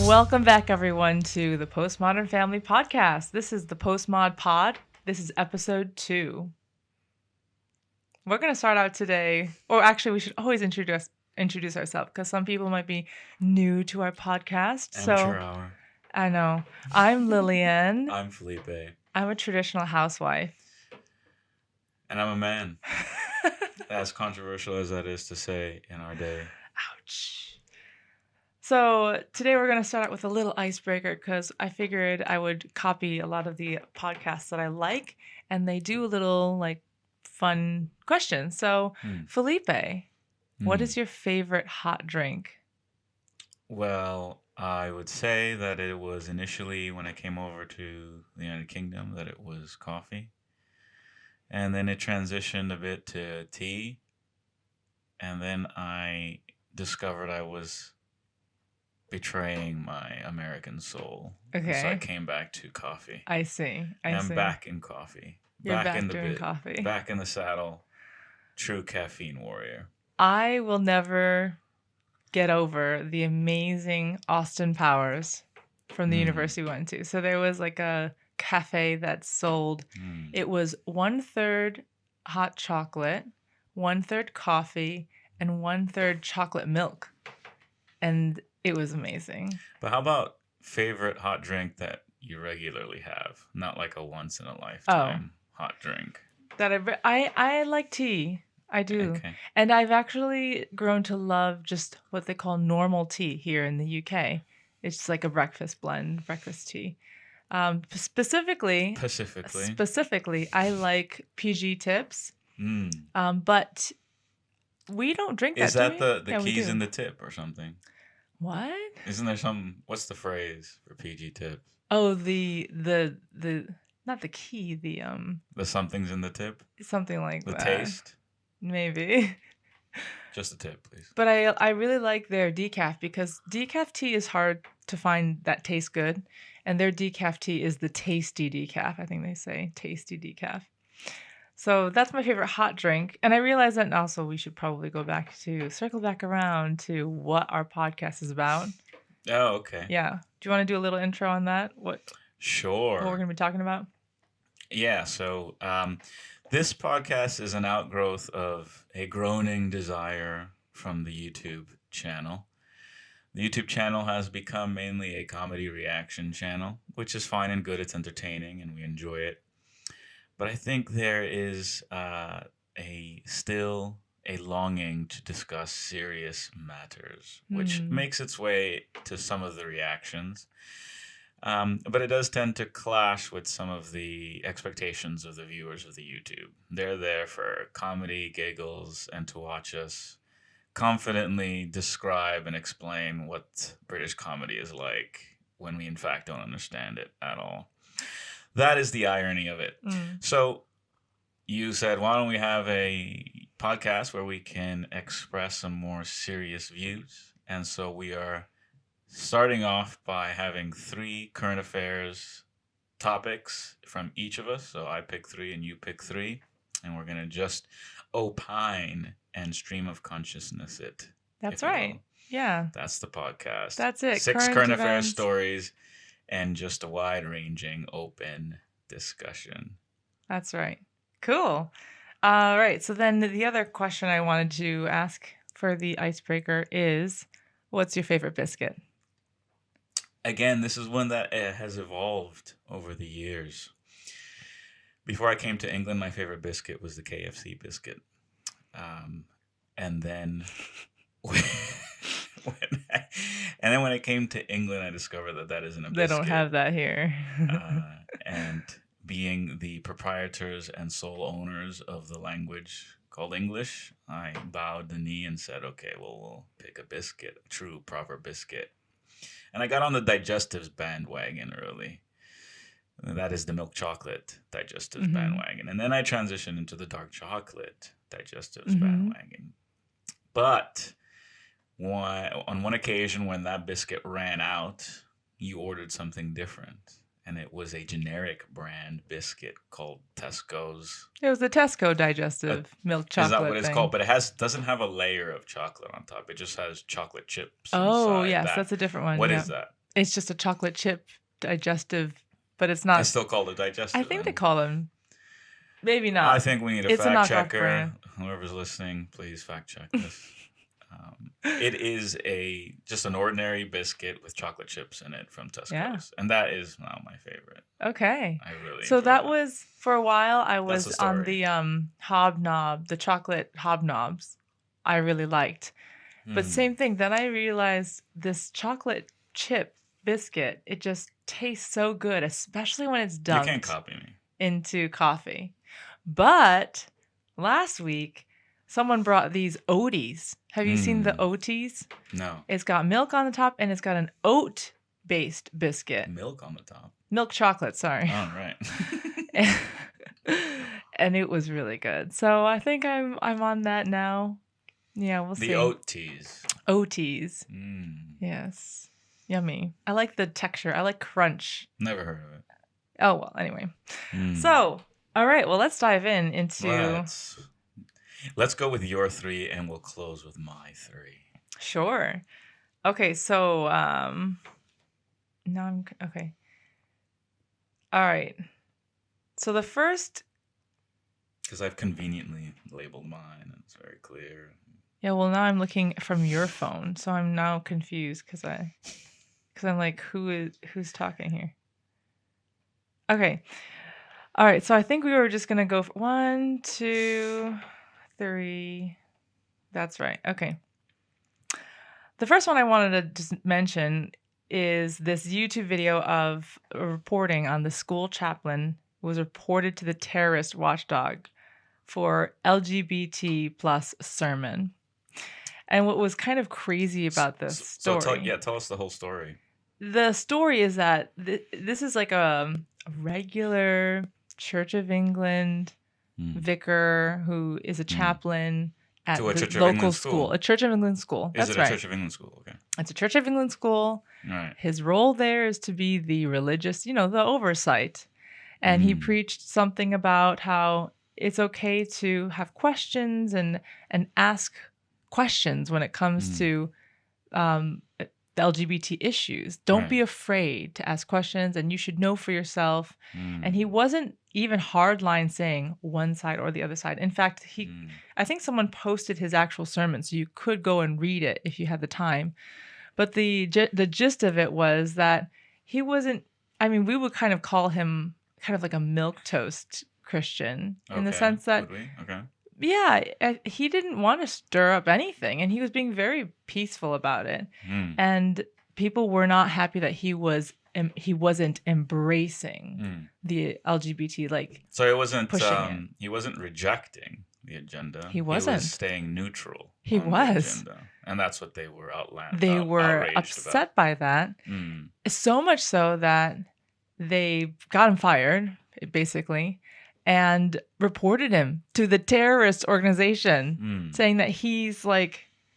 Welcome back, everyone, to the Postmodern Family Podcast. This is the Postmod Pod. This is episode 2. We're going to start out today, or actually, we should always introduce ourselves because some people might be new to our podcast. Amateur hour. I know. I'm Lillian. I'm Felipe. I'm a traditional housewife. And I'm a man. As controversial as that is to say in our day. Ouch. So today we're going to start out with a little icebreaker because I figured I would copy a lot of the podcasts that I like, and they do a little fun questions. So Felipe, what is your favorite hot drink? Well, I would say that it was initially when I came over to the United Kingdom that it was coffee. And then it transitioned a bit to tea. And then I discovered I was betraying my American soul. Okay. So I came back to coffee. I see. I'm back in coffee. You're back in the doing coffee. Back in the saddle. True caffeine warrior. I will never get over the amazing Austin Powers from the university we went to. So there was a cafe that sold, it was 1/3 hot chocolate, 1/3 coffee, and 1/3 chocolate milk. And it was amazing. But how about favorite hot drink that you regularly have? Not like a once in a lifetime hot drink. That I like tea. I do. Okay. And I've actually grown to love just what they call normal tea here in the UK. It's like a breakfast blend, breakfast tea. Specifically, I like PG Tips. But we don't drink that. Is that the keys in the tip or something? What? Isn't there some? What's the phrase for PG Tips? Oh, the not the key, the something's in the tip. Something like the that. The taste. Maybe. Just a tip, please. But I really like their decaf because decaf tea is hard to find that tastes good, and their decaf tea is the tasty decaf. I think they say tasty decaf. So that's my favorite hot drink. And I realize that also we should probably circle back around to what our podcast is about. Oh, okay. Yeah. Do you want to do a little intro on that? Sure. What we're going to be talking about? Yeah. So this podcast is an outgrowth of a groaning desire from the YouTube channel. The YouTube channel has become mainly a comedy reaction channel, which is fine and good. It's entertaining and we enjoy it. But I think there is still a longing to discuss serious matters, which makes its way to some of the reactions. But it does tend to clash with some of the expectations of the viewers of the YouTube. They're there for comedy, giggles, and to watch us confidently describe and explain what British comedy is like when we in fact don't understand it at all. That is the irony of it. So you said, why don't we have a podcast where we can express some more serious views? And so we are starting off by having 3 current affairs topics from each of us. So I pick 3 and you pick 3. And we're going to just opine and stream of consciousness it. That's right. Yeah. That's the podcast. That's it. 6 current affairs stories. And just a wide-ranging, open discussion. That's right. Cool. All right. So then the other question I wanted to ask for the icebreaker is, what's your favorite biscuit? Again, this is one that has evolved over the years. Before I came to England, my favorite biscuit was the KFC biscuit. And then... when it came to England, I discovered that isn't a biscuit. They don't have that here. And being the proprietors and sole owners of the language called English, I bowed the knee and said, okay, well, we'll pick a biscuit, a true, proper biscuit. And I got on the digestives bandwagon early. That is the milk chocolate digestives bandwagon. And then I transitioned into the dark chocolate digestives bandwagon. But... on one occasion when that biscuit ran out, you ordered something different. And it was a generic brand biscuit called Tesco's. It was the Tesco digestive milk chocolate. Is that what it's thing. called? But it doesn't have a layer of chocolate on top. It just has chocolate chips. Oh, yes, that. that's a different one. What is that? It's just a chocolate chip digestive, but it's not. I still call it digestive. I think they call them. Maybe not. I think we need a It's fact knockoff checker. brand. Whoever's listening, please fact check this. It is just an ordinary biscuit with chocolate chips in it from Tuscaloosa. And that is now my favorite. Okay. I really So enjoy that it. was, for a while, I That's was the on story. the hobnob, the chocolate hobnobs. I really liked. But same thing. Then I realized this chocolate chip biscuit, it just tastes so good, especially when it's dunked You can't copy me. into coffee. But last week, someone brought these Oaties. Have you seen the Oaties? No. It's got milk on the top and it's got an oat-based biscuit. Milk on the top. Milk chocolate, sorry. Oh, right. And it was really good. So I think I'm on that now. Yeah, we'll see. The oat teas. Oaties. Mm. Yes. Yummy. I like the texture. I like crunch. Never heard of it. Oh, well, anyway. So, all right. Well, let's dive into... Let's go with your 3 and we'll close with my 3. Sure. Okay, so okay. All right. So the first, because I've conveniently labeled mine and it's very clear. Yeah, well now I'm looking from your phone, so I'm now confused because I'm like, who's talking here? Okay. All right, so I think we were just gonna go for 1, 2, 3. That's right. Okay. The first one I wanted to just mention is this YouTube video of a reporting on the school chaplain who was reported to the terrorist watchdog for LGBT plus sermon. And what was kind of crazy about this story... tell us the whole story. The story is that this is like a regular Church of England vicar who is a chaplain at the local school. A Church of England school. That's right. Is it a Church of England school? Okay. It's a Church of England school. All right. His role there is to be the religious, the oversight. And he preached something about how it's okay to have questions and ask questions when it comes to the LGBT issues. Don't be afraid to ask questions, and you should know for yourself. And he wasn't even hardline saying one side or the other side. In fact, I think someone posted his actual sermon, so you could go and read it if you had the time. But the gist of it was that he wasn't, we would kind of call him kind of like a milquetoast Christian in the sense that, would we? Okay. Yeah, he didn't want to stir up anything, and he was being very peaceful about it. And people were not happy that he wasn't embracing the LGBT, so it wasn't pushing he wasn't rejecting the agenda. He wasn't. He was staying neutral. He on was. the agenda. And that's what they were They were upset by that. So much so that they got him fired, basically, and reported him to the terrorist organization, saying that he's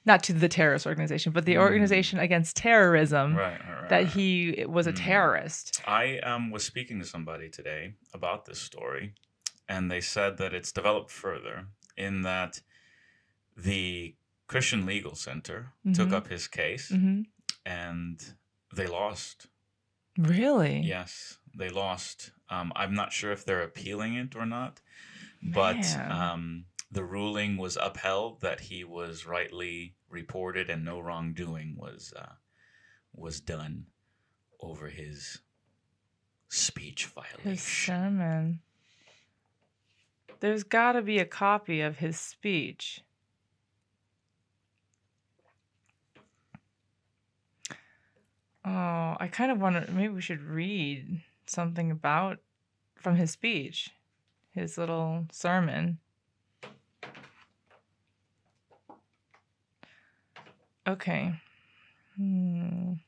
not to the terrorist organization, but the organization against terrorism, that he was a terrorist. I was speaking to somebody today about this story, and they said that it's developed further in that the Christian Legal Center took up his case, and they lost. Really? Yes, they lost. I'm not sure if they're appealing it or not, but the ruling was upheld that he was rightly reported and no wrongdoing was done over his speech violation. His sermon. There's got to be a copy of his speech. Oh, I kind of want to, maybe we should read something from his speech, his little sermon. Okay. Can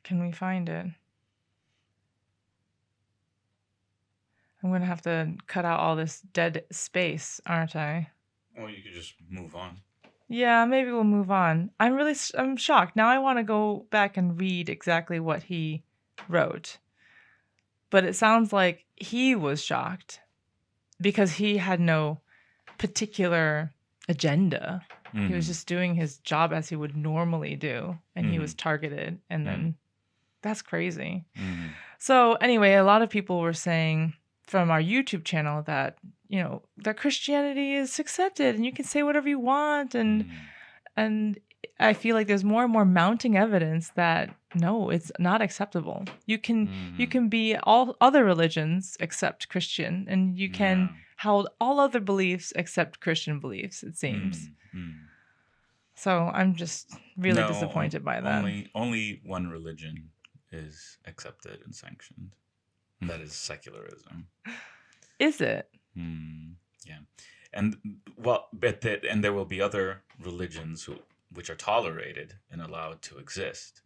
we find it? I'm going to have to cut out all this dead space, aren't I? Or you could just move on. Yeah, maybe we'll move on. I'm shocked. Now I want to go back and read exactly what he wrote. But it sounds like he was shocked because he had no particular agenda. He was just doing his job as he would normally do, and he was targeted, and then that's crazy. So anyway, a lot of people were saying from our YouTube channel that, you know, that Christianity is accepted and you can say whatever you want, and I feel like there's more and more mounting evidence that no, it's not acceptable. You can be all other religions except Christian, and you can hold all other beliefs except Christian beliefs, it seems. So I'm just really disappointed by that. Only one religion is accepted and sanctioned, and that is secularism. Is it? Yeah, and and there will be other religions which are tolerated and allowed to exist,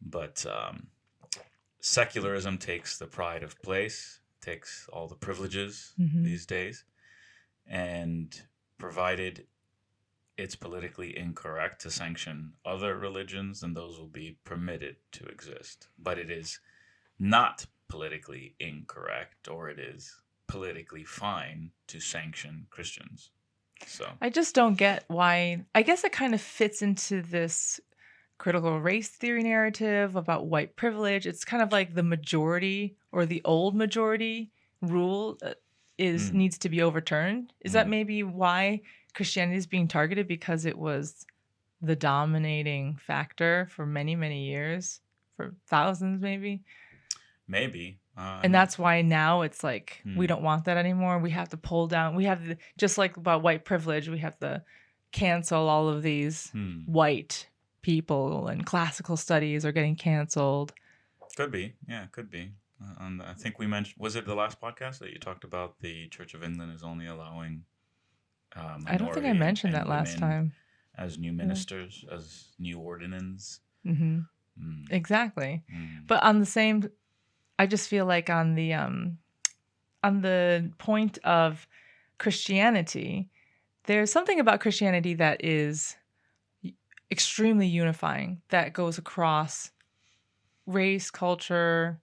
but secularism takes the pride of place, takes all the privileges these days, and provided it's politically incorrect to sanction other religions, then those will be permitted to exist. But it is not politically incorrect, or it is politically fine to sanction Christians. So I just don't get why. I guess it kind of fits into this critical race theory narrative about white privilege. It's kind of like the majority or the old majority rule needs to be overturned. Is that maybe why Christianity is being targeted, because it was the dominating factor for many, many years, for thousands maybe? Maybe. And that's why now it's like, we don't want that anymore. We have to pull down. We have just like about white privilege, we have to cancel all of these white people, and classical studies are getting canceled. Could be. Yeah, could be. I think we mentioned, was it the last podcast that you talked about the Church of England is only allowing I don't think I mentioned that last time. As new ministers, as new ordinands. Exactly. But on the same, I just feel like on the point of Christianity, there's something about Christianity that is extremely unifying, that goes across race, culture,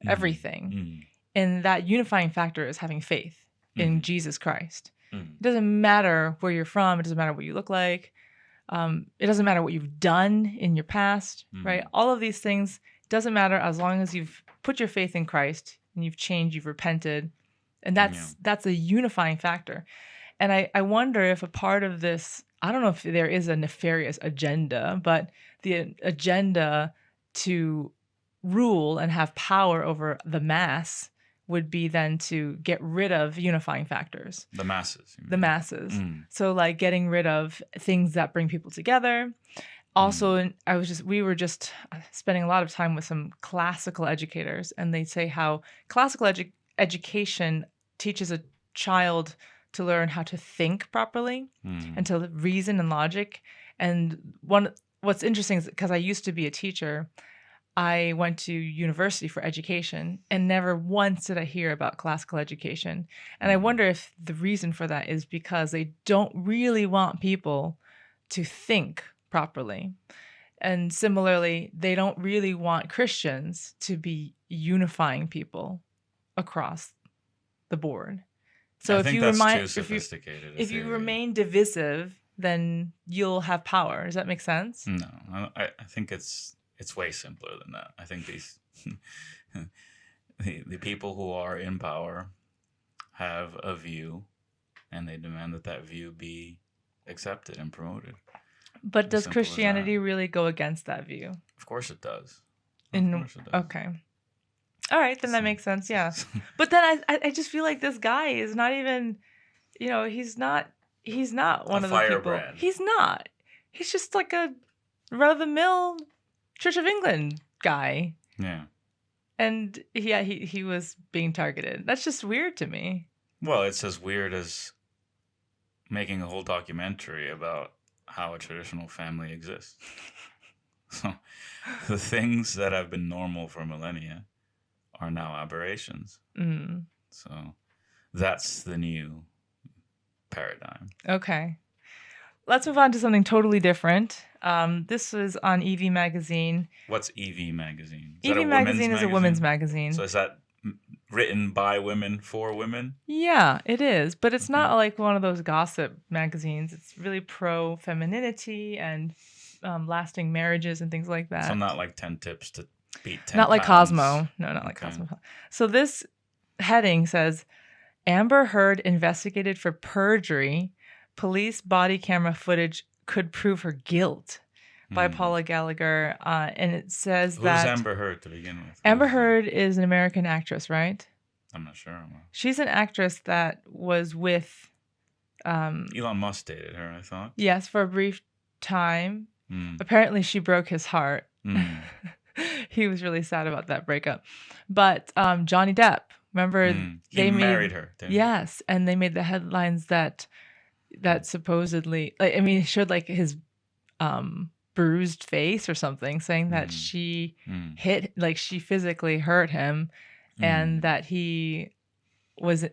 everything. And that unifying factor is having faith in Jesus Christ. It doesn't matter where you're from. It doesn't matter what you look like. It doesn't matter what you've done in your past, right? All of these things doesn't matter as long as you've put your faith in Christ and you've changed, you've repented. And that's a unifying factor. And I wonder if a part of this, I don't know if there is a nefarious agenda, but the agenda to rule and have power over the mass would be then to get rid of unifying factors. The masses. The masses. So like getting rid of things that bring people together. Also, we were just spending a lot of time with some classical educators, and they say how classical education teaches a child to learn how to think properly and to reason and logic. And what's interesting is, because I used to be a teacher, I went to university for education, and never once did I hear about classical education. And I wonder if the reason for that is because they don't really want people to think properly. And similarly, they don't really want Christians to be unifying people across the board. So if you remain divisive, then you'll have power. Does that make sense? No, I think it's way simpler than that. I think these the people who are in power have a view, and they demand that view be accepted and promoted. But does Christianity really go against that view? Of course it does. Okay. All right, then that makes sense, yeah. But then I just feel like this guy is not even, he's not one of the people. Firebrand. He's not. He's just like a run-of-the-mill Church of England guy. Yeah. And he was being targeted. That's just weird to me. Well, it's as weird as making a whole documentary about how a traditional family exists. So the things that have been normal for millennia are now aberrations. So that's the new paradigm. Okay. Let's move on to something totally different. This was on EV Magazine. What's EV Magazine? EV Magazine is a women's magazine. So is that written by women for women. Yeah, it is. But it's Okay. not like one of those gossip magazines. It's really pro femininity and lasting marriages and things like that. So not like 10 tips to beat 10 Not like pounds. Cosmo. No, not like Okay. Cosmo. So this heading says Amber Heard investigated for perjury. Police body camera footage could prove her guilt by Paula Gallagher. And it says Who's that Amber Heard to begin with? Amber Heard is an American actress, right? I'm not sure. She's an actress that was with Elon Musk dated her, I thought. yes, for a brief time. Apparently she broke his heart. He was really sad about that breakup. But Johnny Depp, remember he married her. Yes, and they made the headlines that supposedly, like, I mean, it showed like his bruised face or something, saying that she she physically hurt him, and that he was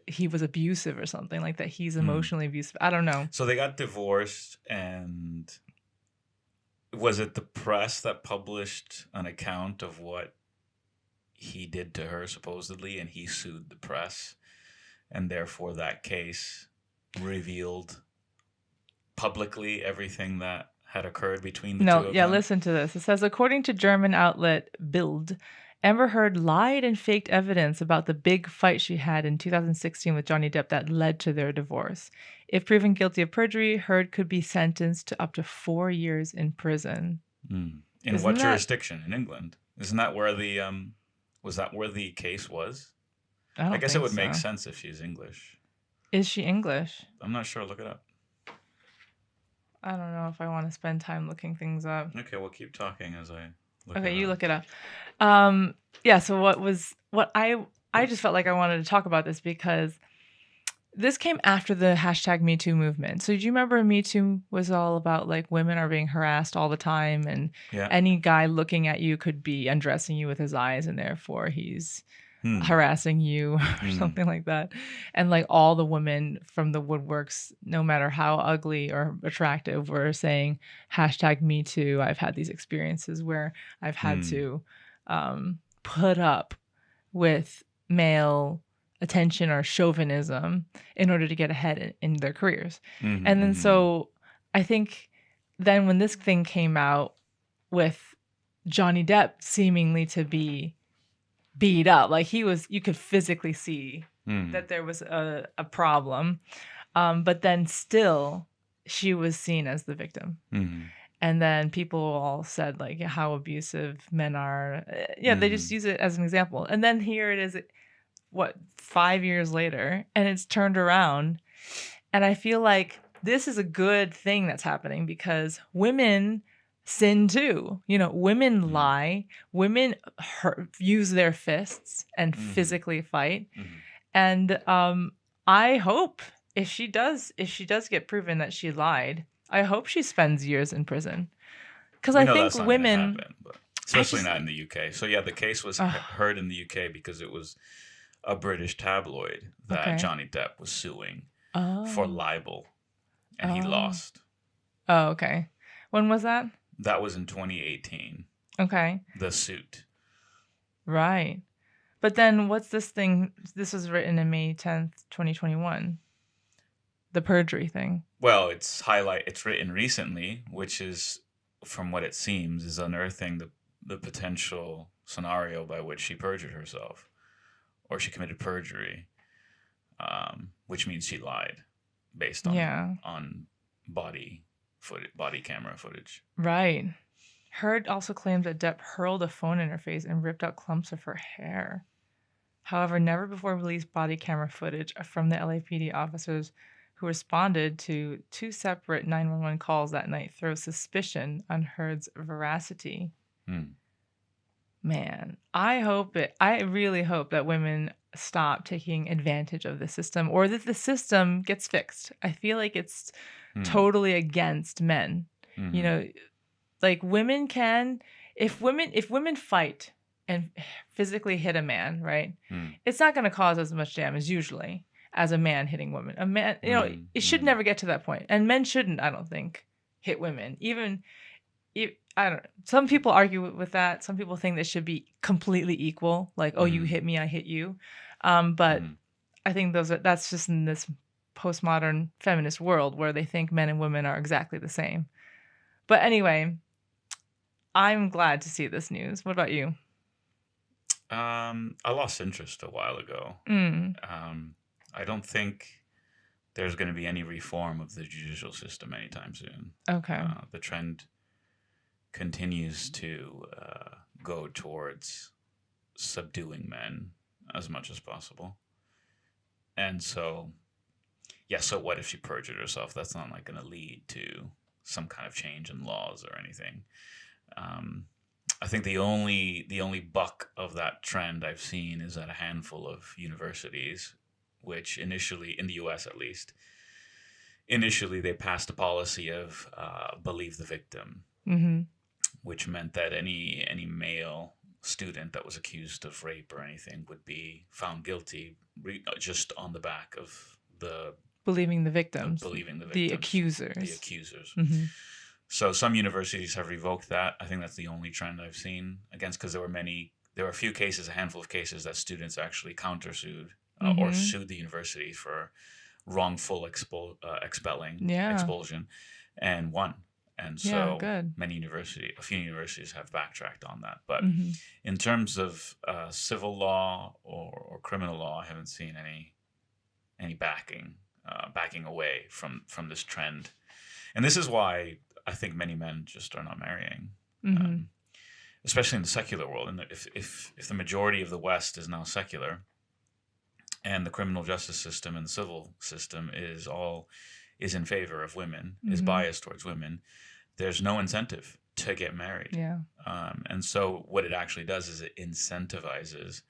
abusive or something, like that he's emotionally abusive. I don't know. So they got divorced, and was it the press that published an account of what he did to her supposedly, and he sued the press, and therefore that case revealed publicly everything that had occurred between the two of them? Listen to this. It says, according to German outlet Bild, Amber Heard lied and faked evidence about the big fight she had in 2016 with Johnny Depp that led to their divorce. If proven guilty of perjury, Heard could be sentenced to up to 4 years in prison. In what jurisdiction? In England? Isn't that where the was that where the case was? I guess it would make sense if she's English. Is she English? I'm not sure. Look it up. I don't know if I want to spend time looking things up. Okay, we'll keep talking as I look Okay, it you up. look it up. So I just felt like I wanted to talk about this because this came after the hashtag Me Too movement. So do you remember Me Too was all about like women are being harassed all the time, and any guy looking at you could be undressing you with his eyes, and therefore he's harassing you or something like that. And like all the women from the woodworks, no matter how ugly or attractive, were saying hashtag Me Too. I've had these experiences where I've had to put up with male attention or chauvinism in order to get ahead in their careers. And then so I think then when this thing came out with Johnny Depp seemingly to be beat up, like you could physically see that there was a problem, but then still she was seen as the victim. And then people all said like how abusive men are. They just use it as an example. And then here it is, 5 years later, and it's turned around. And I feel like this is a good thing that's happening because women sin too. Women lie, women use their fists and physically fight. And I hope if she does get proven that she lied, I hope she spends years in prison. Because I think women, happen, especially not in the UK. So yeah, the case was heard in the UK because it was a British tabloid that Johnny Depp was suing for libel, and he lost. Oh, okay. When was that? That was in 2018. Okay. The suit. Right. But then what's this thing? This was written in May 10th, 2021. The perjury thing. Well, it's written recently, which is, from what it seems, is unearthing the potential scenario by which she perjured herself, or she committed perjury, which means she lied based on body camera footage. Right. Heard also claims that Depp hurled a phone in her face and ripped out clumps of her hair. However, never before released body camera footage from the LAPD officers who responded to 2 separate 911 calls that night throws suspicion on Heard's veracity. Man, I really hope that women stop taking advantage of the system, or that the system gets fixed. I feel like it's totally against men. Like women can, if women fight and physically hit a man, right? It's not going to cause as much damage usually as a man hitting women. A man, it should never get to that point. And men shouldn't, I don't think, hit women. Even I don't know. Some people argue with that. Some people think that should be completely equal. Like, oh, you hit me, I hit you. But I think that's just in this postmodern feminist world where they think men and women are exactly the same. But anyway, I'm glad to see this news. What about you? I lost interest a while ago. I don't think there's going to be any reform of the judicial system anytime soon. Okay. The trend continues to go towards subduing men as much as possible. And so, so what if she perjured herself? That's not like going to lead to some kind of change in laws or anything. I think the only buck of that trend I've seen is at a handful of universities, which initially, in the U.S. at least, they passed a policy of believe the victim, which meant that any male student that was accused of rape or anything would be found guilty just on the back of the believing the victims, the accusers. So some universities have revoked that. I think that's the only trend I've seen against, because there were a handful of cases that students actually countersued or sued the university for wrongful expulsion and won. And so a few universities have backtracked on that. But in terms of civil law or criminal law, I haven't seen any backing away from this trend. And this is why I think many men just are not marrying, especially in the secular world. And if the majority of the West is now secular, and the criminal justice system and the civil system is in favor of women, is biased towards women, there's no incentive to get married. Yeah. And so what it actually does is it incentivizes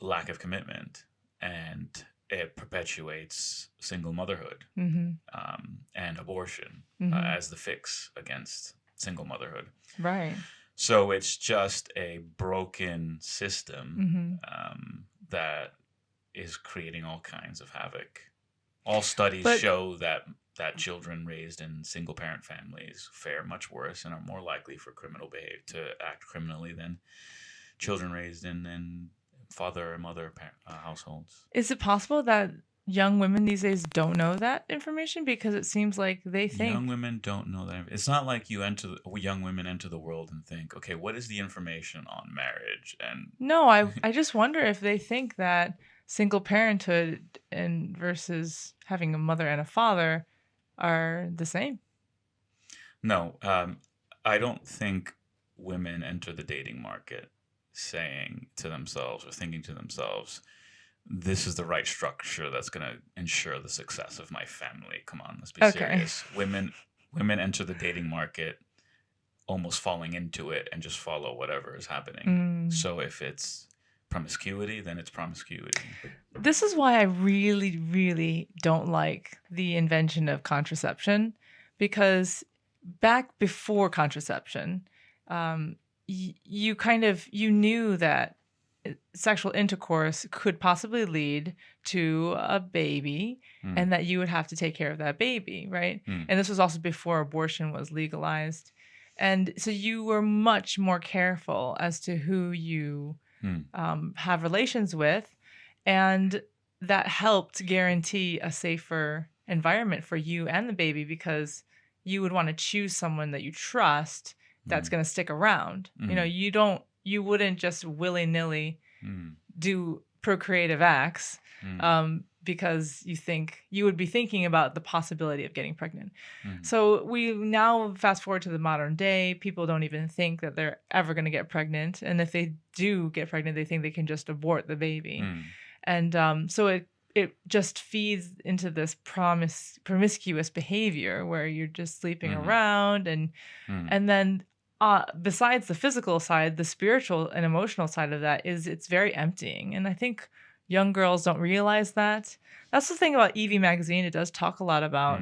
lack of commitment, and it perpetuates single motherhood and abortion as the fix against single motherhood. Right. So it's just a broken system that is creating all kinds of havoc. All studies show that children raised in single-parent families fare much worse and are more likely for to act criminally than children raised in father or mother households. Is it possible that young women these days don't know that information? Because it seems like they think young women don't know that. It's not like young women enter the world and think, okay, what is the information on marriage? And no, I just wonder if they think that single parenthood and versus having a mother and a father are the same. No, I don't think women enter the dating market saying to themselves or thinking to themselves, this is the right structure that's going to ensure the success of my family. Come on, let's be serious. Women enter the dating market almost falling into it and just follow whatever is happening. So if it's promiscuity, then it's promiscuity. This is why I really, really don't like the invention of contraception, because back before contraception, you knew that sexual intercourse could possibly lead to a baby and that you would have to take care of that baby, right? And this was also before abortion was legalized. And so you were much more careful as to who you have relations with. And that helped guarantee a safer environment for you and the baby, because you would want to choose someone that you trust that's going to stick around. You know, you wouldn't just willy-nilly do procreative acts because you would be thinking about the possibility of getting pregnant. So we now fast forward to the modern day, people don't even think that they're ever going to get pregnant. And if they do get pregnant, they think they can just abort the baby. And so it just feeds into this promiscuous behavior where you're just sleeping around and then besides the physical side, the spiritual and emotional side of that is it's very emptying. And I think young girls don't realize that. That's the thing about Evie magazine. It does talk a lot about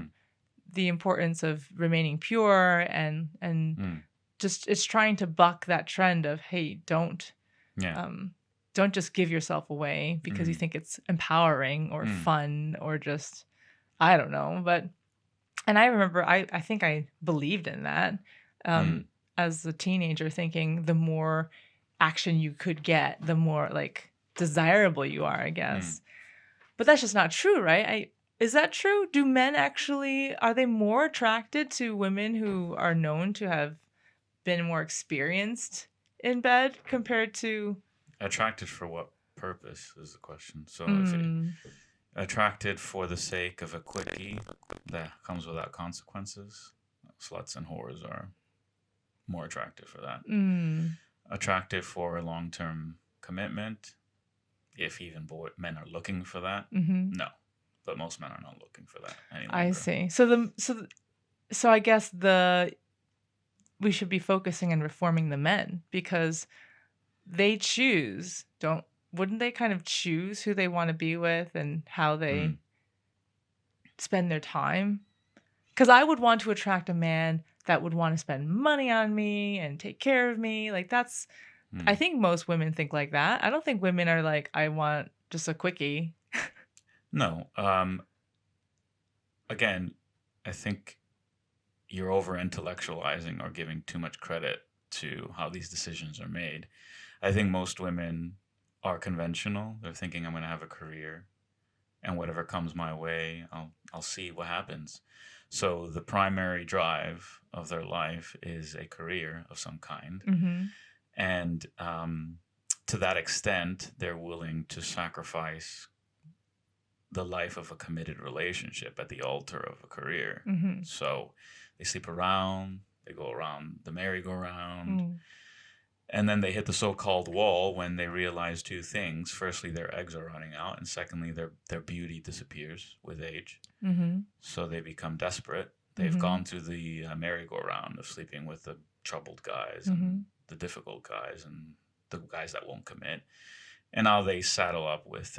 the importance of remaining pure and just it's trying to buck that trend of, hey, don't just give yourself away because you think it's empowering or fun or just, I don't know. And I remember, I think I believed in that. As a teenager, thinking the more action you could get, the more like desirable you are, I guess. But that's just not true, right? Is that true? Do men actually, are they more attracted to women who are known to have been more experienced in bed compared to... Attracted for what purpose is the question. So if attracted for the sake of a quickie that comes without consequences, sluts and whores are more attractive for that. Attractive for a long-term commitment, if even men are looking for that, no. But most men are not looking for that anymore. I see. So I guess we should be focusing on reforming the men, because they choose, wouldn't they kind of choose who they want to be with and how they spend their time? Because I would want to attract a man that would want to spend money on me and take care of me. Like that's, I think most women think like that. I don't think women are like, I want just a quickie. No. Again, I think you're over intellectualizing or giving too much credit to how these decisions are made. I think most women are conventional. They're thinking, I'm going to have a career, and whatever comes my way, I'll see what happens. So the primary drive of their life is a career of some kind. And to that extent, they're willing to sacrifice the life of a committed relationship at the altar of a career. So they sleep around, they go around the merry-go-round, and then they hit the so-called wall when they realize two things. Firstly, their eggs are running out, and secondly, their beauty disappears with age. So they become desperate. They've gone through the merry-go-round of sleeping with the troubled guys and the difficult guys and the guys that won't commit. And now they saddle up with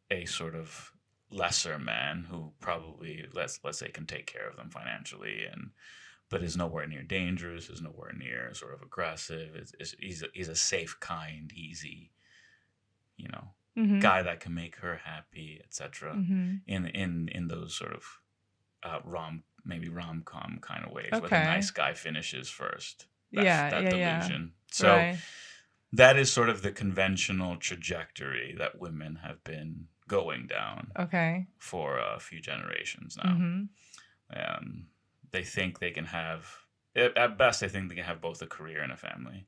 a sort of lesser man who probably, let's say, can take care of them financially, but is nowhere near dangerous, is nowhere near sort of aggressive. He's a safe, kind, easy, guy that can make her happy, etc. In those sort of rom-com kind of ways, where the nice guy finishes first. That delusion. So that is sort of the conventional trajectory that women have been going down for a few generations now. They think they can have, at best, they think they can have both a career and a family.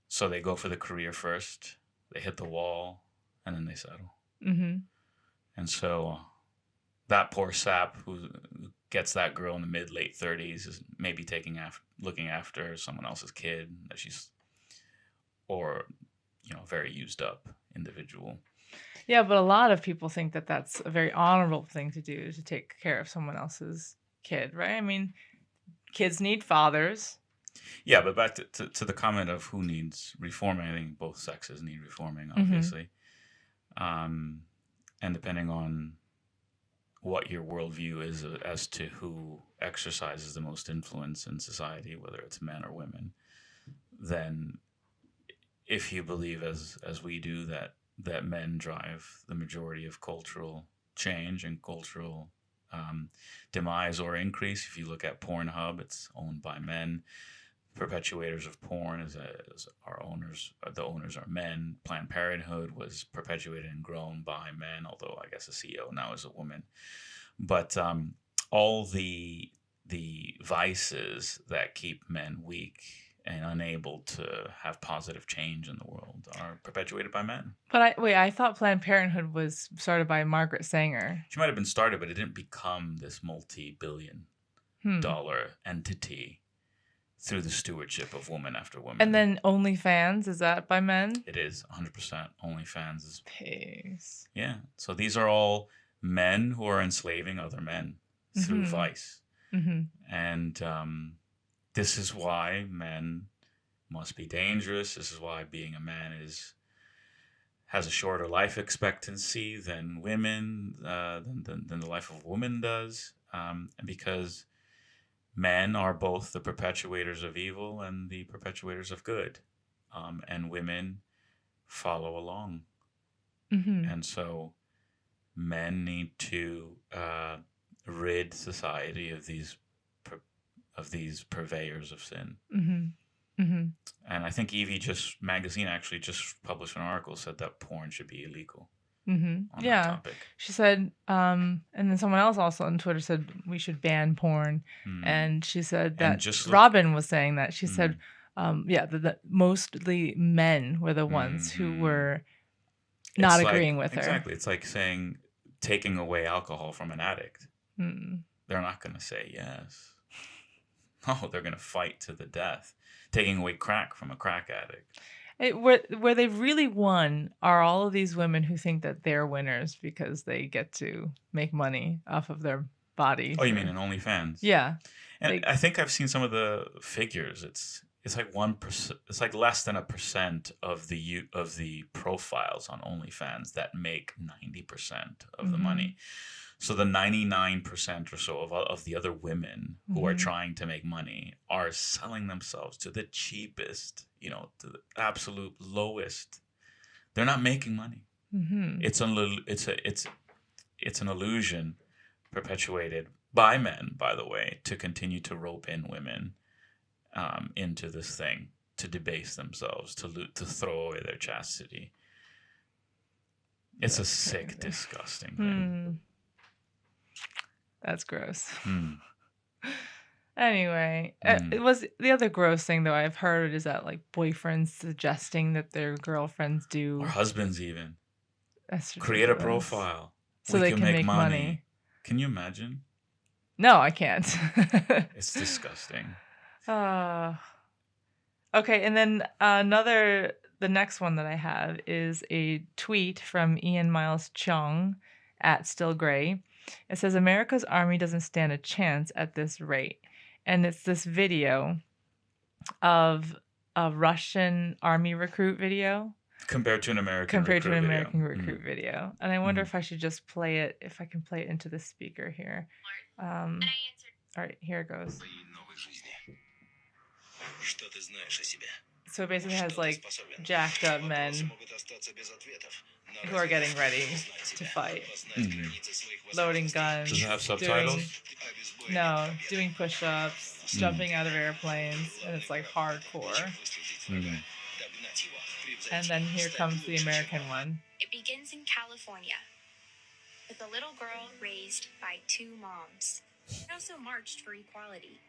So they go for the career first, they hit the wall, and then they settle. And so that poor sap who gets that girl in the mid-late 30s is maybe looking after someone else's kid that she's, or very used up individual. Yeah, but a lot of people think that that's a very honorable thing to do, to take care of someone else's kid, right? I mean, kids need fathers. Yeah, but back to the comment of who needs reforming, I think both sexes need reforming, obviously. And depending on what your worldview is as to who exercises the most influence in society, whether it's men or women, then if you believe, as we do, that men drive the majority of cultural change and cultural demise or increase. If you look at Pornhub, it's owned by men. Perpetuators of porn the owners are men. Planned Parenthood was perpetuated and grown by men, although I guess the CEO now is a woman. But all the vices that keep men weak and unable to have positive change in the world are perpetuated by men. But I thought Planned Parenthood was started by Margaret Sanger. She might have been started, but it didn't become this multi-billion dollar entity through the stewardship of woman after woman. And then OnlyFans, is that by men? It is 100%. OnlyFans is. Peace. Yeah. So these are all men who are enslaving other men through vice. And this is why men must be dangerous. This is why being a man has a shorter life expectancy than women, than the life of a woman does, because men are both the perpetuators of evil and the perpetuators of good, and women follow along. And so men need to rid society of these purveyors of sin. Mm-hmm. And I think Evie magazine actually just published an article said that porn should be illegal Mm-hmm. on that Yeah. topic. She said, and then someone else also on Twitter said we should ban porn. And she said that Robin was saying that. She said, that mostly men were the ones who were not agreeing with her. Exactly. It's like saying taking away alcohol from an addict. They're not going to say yes. No, they're going to fight to the death. Taking away crack from a crack addict. Where they've really won are all of these women who think that they're winners because they get to make money off of their bodies. Oh, you mean in OnlyFans? Yeah. And I think I've seen some of the figures. It's like 1%. It's like less than 1% of the profiles on OnlyFans that make 90% of the money. So the 99% or so of the other women who are trying to make money are selling themselves to the cheapest, to the absolute lowest. They're not making money. It's an illusion perpetuated by men, by the way, to continue to rope in women into this thing, to debase themselves, to throw away their chastity. It's a sick, disgusting thing. That's gross. Anyway, it was the other gross thing though I've heard is that like boyfriends suggesting that their girlfriends do, or husbands even, that's create a profile so they can make money. Can you imagine? No, I can't. It's disgusting. Okay, and then the next one that I have is a tweet from Ian Miles Chung at Still Gray. It says, America's army doesn't stand a chance at this rate. And it's this video of a Russian army recruit video. Compared to an American recruit video. And I wonder if I should just play it, if I can play it into the speaker here. All right, here it goes. So it basically has like jacked up men who are getting ready to fight. Loading guns. Does it have subtitles? Doing push-ups, jumping out of airplanes, and it's like hardcore. And then here comes the American one. It begins in California with a little girl raised by two moms. I also marched for equality.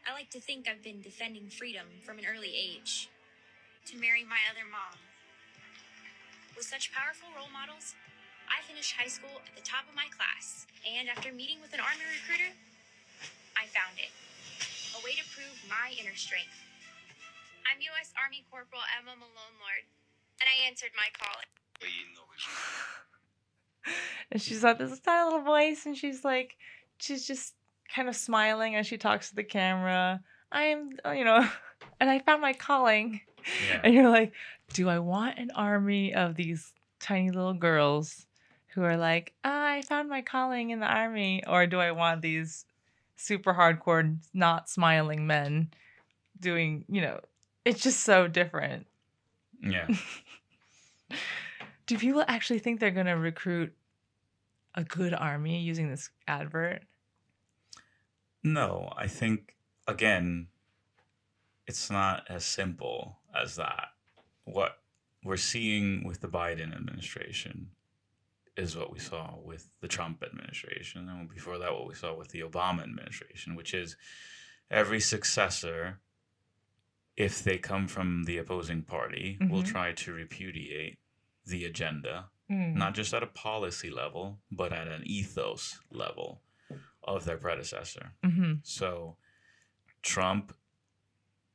I like to think I've been defending freedom from an early age. To marry my other mom. With such powerful role models, I finished high school at the top of my class. And after meeting with an army recruiter, I found it. A way to prove my inner strength. I'm U.S. Army Corporal Emma Malone Lord, and I answered my call. And she's got this tiny little voice, and she's just kind of smiling as she talks to the camera. And I found my calling. Yeah. And you're like, do I want an army of these tiny little girls who are like, I found my calling in the army? Or do I want these super hardcore, not smiling men doing, it's just so different. Yeah. Do people actually think they're going to recruit a good army using this advert? No, I think, again, it's not as simple as that. What we're seeing with the Biden administration is what we saw with the Trump administration, and before that, what we saw with the Obama administration, which is every successor, if they come from the opposing party, will try to repudiate the agenda, not just at a policy level, but at an ethos level of their predecessor. So Trump,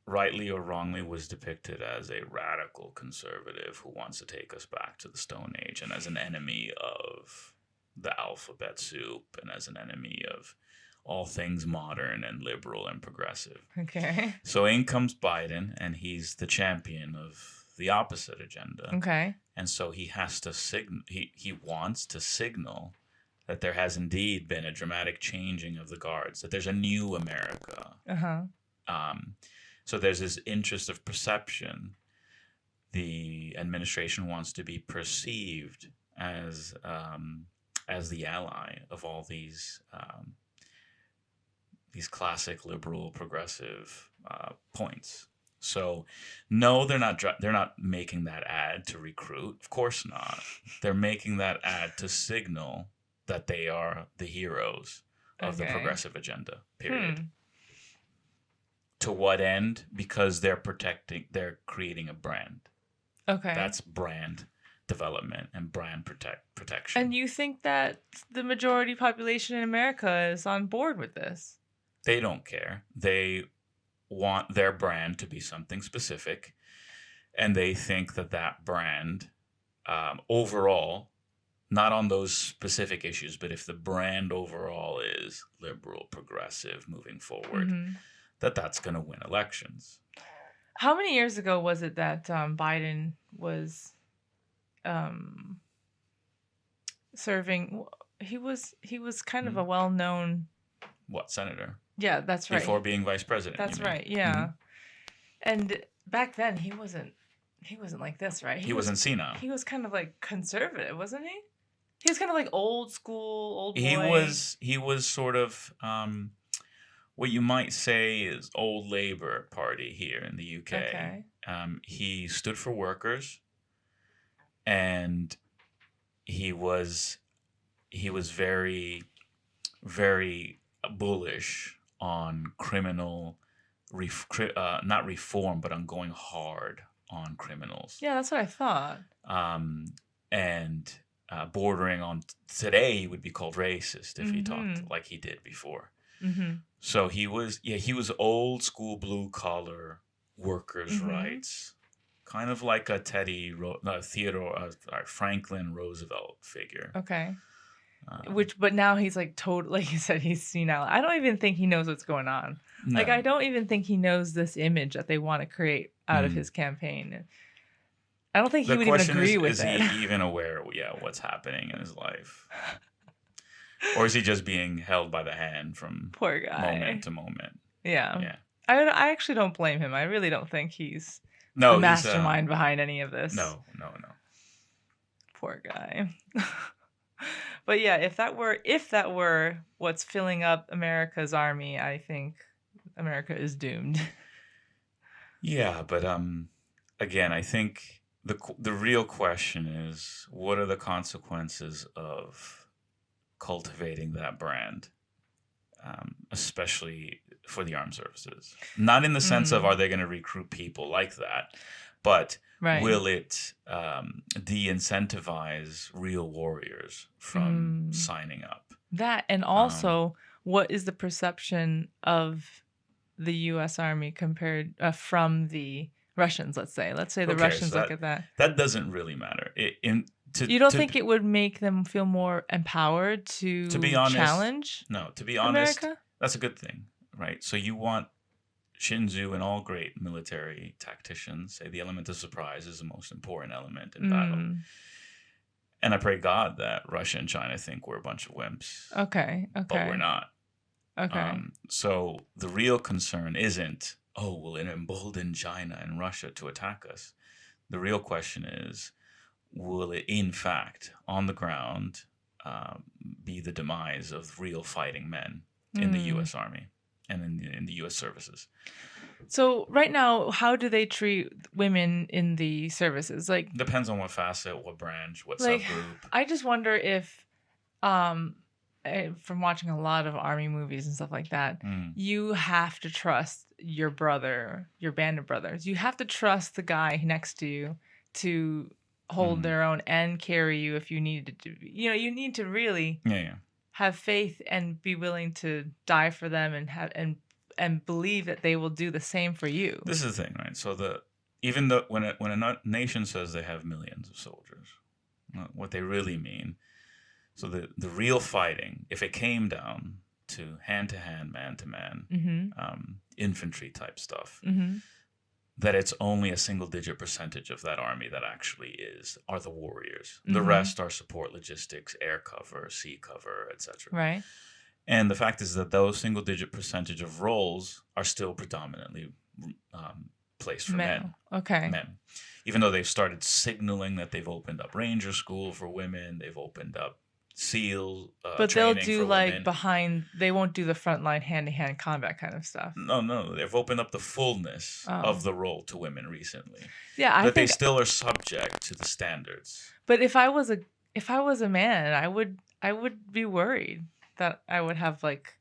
rightly or wrongly, was depicted as a radical conservative who wants to take us back to the Stone Age, and as an enemy of the alphabet soup, and as an enemy of all things modern and liberal and progressive. Okay. So in comes Biden, and he's the champion of the opposite agenda. Okay. And so he has to he wants to signal that there has indeed been a dramatic changing of the guards, that there's a new America. So there's this interest of perception. The administration wants to be perceived as the ally of all these classic liberal progressive points. So, no, they're not making that ad to recruit. Of course not. They're making that ad to signal that they are the heroes of the progressive agenda. Period. To what end? Because they're creating a brand. Okay. That's brand development and brand protection. And you think that the majority population in America is on board with this? They don't care. They want their brand to be something specific, and they think that brand overall, not on those specific issues, but if the brand overall is liberal, progressive, moving forward, that's going to win elections. How many years ago was it that Biden was serving? He was kind of a well-known senator? Yeah, that's right. Before being vice president. That's right. Yeah. And back then he wasn't like this, right? He wasn't senile. He was kind of like conservative, wasn't he? He was kind of like old school, old boy. He was sort of what you might say is old Labour Party here in the UK. Okay. He stood for workers, and he was very, very bullish on criminal, not reform, but on going hard on criminals. Yeah, that's what I thought. And bordering on, today he would be called racist if he talked like he did before. So he was old school blue collar workers' rights, kind of like a Franklin Roosevelt figure. Okay. But now he's like like you said, he's senile. I don't even think he knows what's going on. No. Like, I don't even think he knows this image that they want to create out of his campaign. I don't think he would even agree with it. Is he even aware of what's happening in his life? Or is he just being held by the hand from poor guy moment to moment? Yeah. I actually don't blame him. I really don't think he's the mastermind behind any of this. No. Poor guy. But yeah, if that were what's filling up America's army, I think America is doomed. Yeah, but again, I think the real question is, what are the consequences of cultivating that brand, especially for the armed services? Not in the sense of are they going to recruit people like that, but will it de-incentivize real warriors from signing up? That, and also, what is the perception of the U.S. Army compared from the Russians, let's say? Let's say the Russians look at that. That doesn't really matter. You don't think it would make them feel more empowered to be honest, challenge? No, to be honest, America? That's a good thing, right? So you want Shinzu and all great military tacticians say the element of surprise is the most important element in battle. And I pray God that Russia and China think we're a bunch of wimps. Okay. But we're not. Okay. So the real concern isn't, will it embolden China and Russia to attack us? The real question is, will it in fact, on the ground, be the demise of real fighting men in the U.S. Army and in the U.S. services? So right now, how do they treat women in the services? Like, depends on what facet, what branch, what subgroup. I just wonder if, from watching a lot of Army movies and stuff like that, you have to trust your brother, your band of brothers. You have to trust the guy next to you to hold their own and carry you if you needed to. You need to really have faith and be willing to die for them and believe that they will do the same for you. This is the thing, right? So when a nation says they have millions of soldiers, what they really mean. So the real fighting, if it came down to hand-to-hand, man-to-man, infantry type stuff, that it's only a single-digit percentage of that army that actually are the warriors. The rest are support logistics, air cover, sea cover, etc. Right. And the fact is that those single-digit percentage of roles are still predominantly placed for men. Okay. Men. Even though they've started signaling that they've opened up ranger school for women, they've opened up SEAL But they'll training do for like women. behind. They won't do the frontline hand-to-hand combat kind of stuff. No, they've opened up the fullness Oh. of the role to women recently. Yeah, I But they think. still are subject to the standards. But if I was a man, I would be worried that I would have like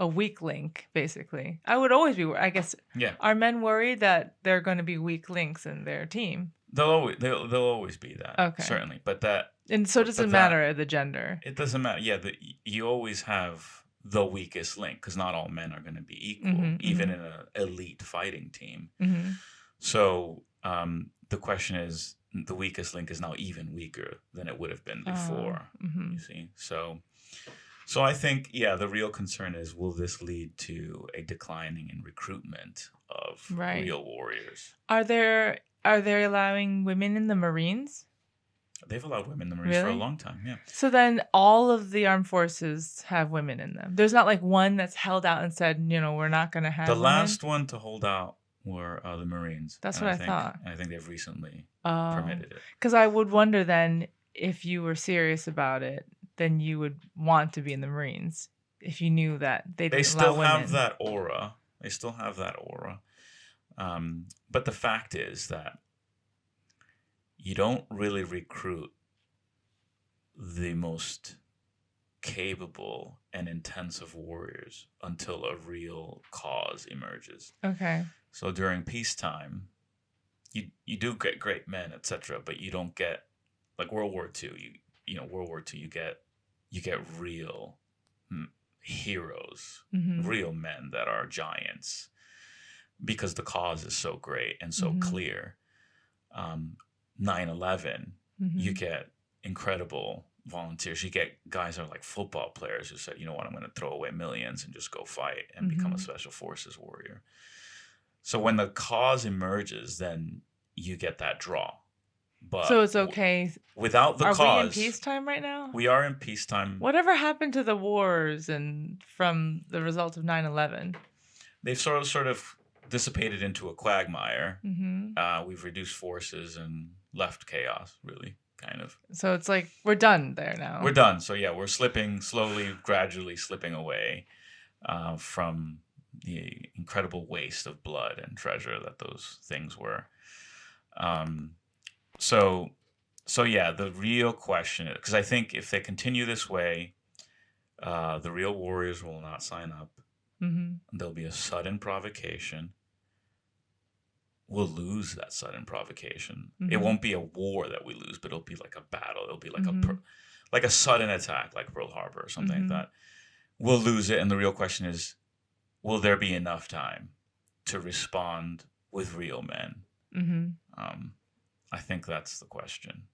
a weak link. Basically, I would always be. I guess. Yeah. Are men worried that they're going to be weak links in their team? They'll always be that. Okay. Certainly, but that. And so it doesn't matter the gender. It doesn't matter. Yeah, you always have the weakest link because not all men are going to be equal, even in an elite fighting team. Mm-hmm. So the question is, the weakest link is now even weaker than it would have been before. You see, so I think the real concern is, will this lead to a declining in recruitment of real warriors? Are they allowing women in the Marines? They've allowed women in the Marines for a long time, yeah. So then all of the armed forces have women in them. There's not like one that's held out and said, we're not going to have women. Last one to hold out were the Marines. That's what I thought. And I think they've recently permitted it. Because I would wonder then, if you were serious about it, then you would want to be in the Marines if you knew that they didn't allow women. They still have that aura. But the fact is that you don't really recruit the most capable and intensive warriors until a real cause emerges. Okay. So during peacetime, you do get great men, etc., but you don't get, like World War II. World War II, you get real heroes, real men that are giants, because the cause is so great and so clear. 9/11, you get incredible volunteers. You get guys that are like football players who said, you know what, I'm going to throw away millions and just go fight and become a special forces warrior. So when the cause emerges, then you get that draw. But so it's okay. Without the cause. Are we in peacetime right now? We are in peacetime. Whatever happened to the wars and from the result of 9/11? They've sort of dissipated into a quagmire. We've reduced forces and left chaos, really, kind of. So it's like we're done there now. We're done. So we're gradually slipping away from the incredible waste of blood and treasure that those things were. So the real question is, because I think if they continue this way, the real warriors will not sign up. There'll be a sudden provocation. We'll lose that sudden provocation. It won't be a war that we lose, but it'll be like a battle. It'll be like a sudden attack, like Pearl Harbor or something like that. We'll lose it, and the real question is, will there be enough time to respond with real men? I think that's the question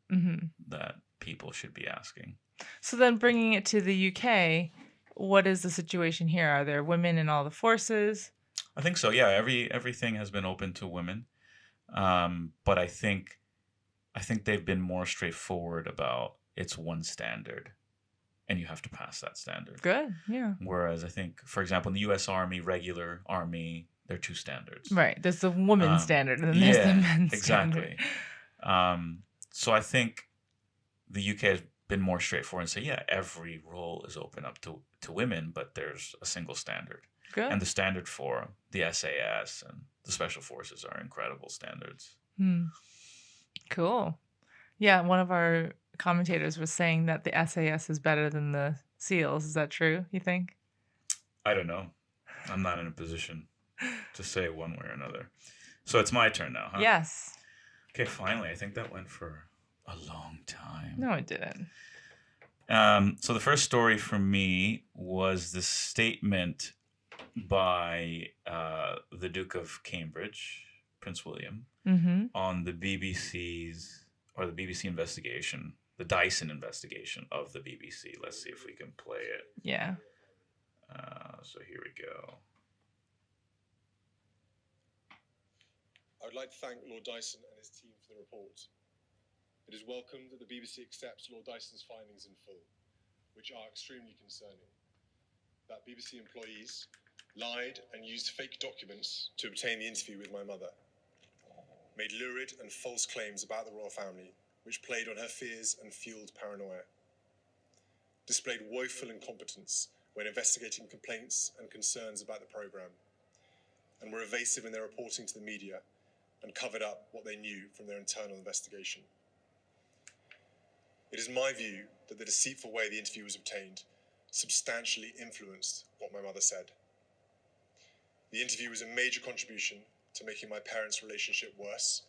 that people should be asking. So then, bringing it to the UK, what is the situation here? Are there women in all the forces? I think so. Yeah, everything has been open to women, but I think they've been more straightforward about it's one standard, and you have to pass that standard. Good. Yeah. Whereas I think, for example, in the U.S. Army, regular Army, there are two standards. Right. There's the woman's standard, and then there's the men's standard. Exactly. So I think the UK has been more straightforward and say, every role is open up to women, but there's a single standard. Good. And the standard for the SAS and the Special Forces are incredible standards. Cool. Yeah, one of our commentators was saying that the SAS is better than the SEALs. Is that true, you think? I don't know. I'm not in a position to say one way or another. So it's my turn now, huh? Yes. Okay, finally. I think that went for a long time. No, it didn't. So the first story from me was the statement by the Duke of Cambridge, Prince William, on the BBC's, or the BBC investigation, the Dyson investigation of the BBC. Let's see if we can play it. Yeah. So here we go. I would like to thank Lord Dyson and his team for the report. It is welcome that the BBC accepts Lord Dyson's findings in full, which are extremely concerning. That BBC employees lied and used fake documents to obtain the interview with my mother, made lurid and false claims about the royal family, which played on her fears and fueled paranoia. displayed woeful incompetence when investigating complaints and concerns about the programme, and were evasive in their reporting to the media and covered up what they knew from their internal investigation. It is my view that the deceitful way the interview was obtained substantially influenced what my mother said. The interview was a major contribution to making my parents' relationship worse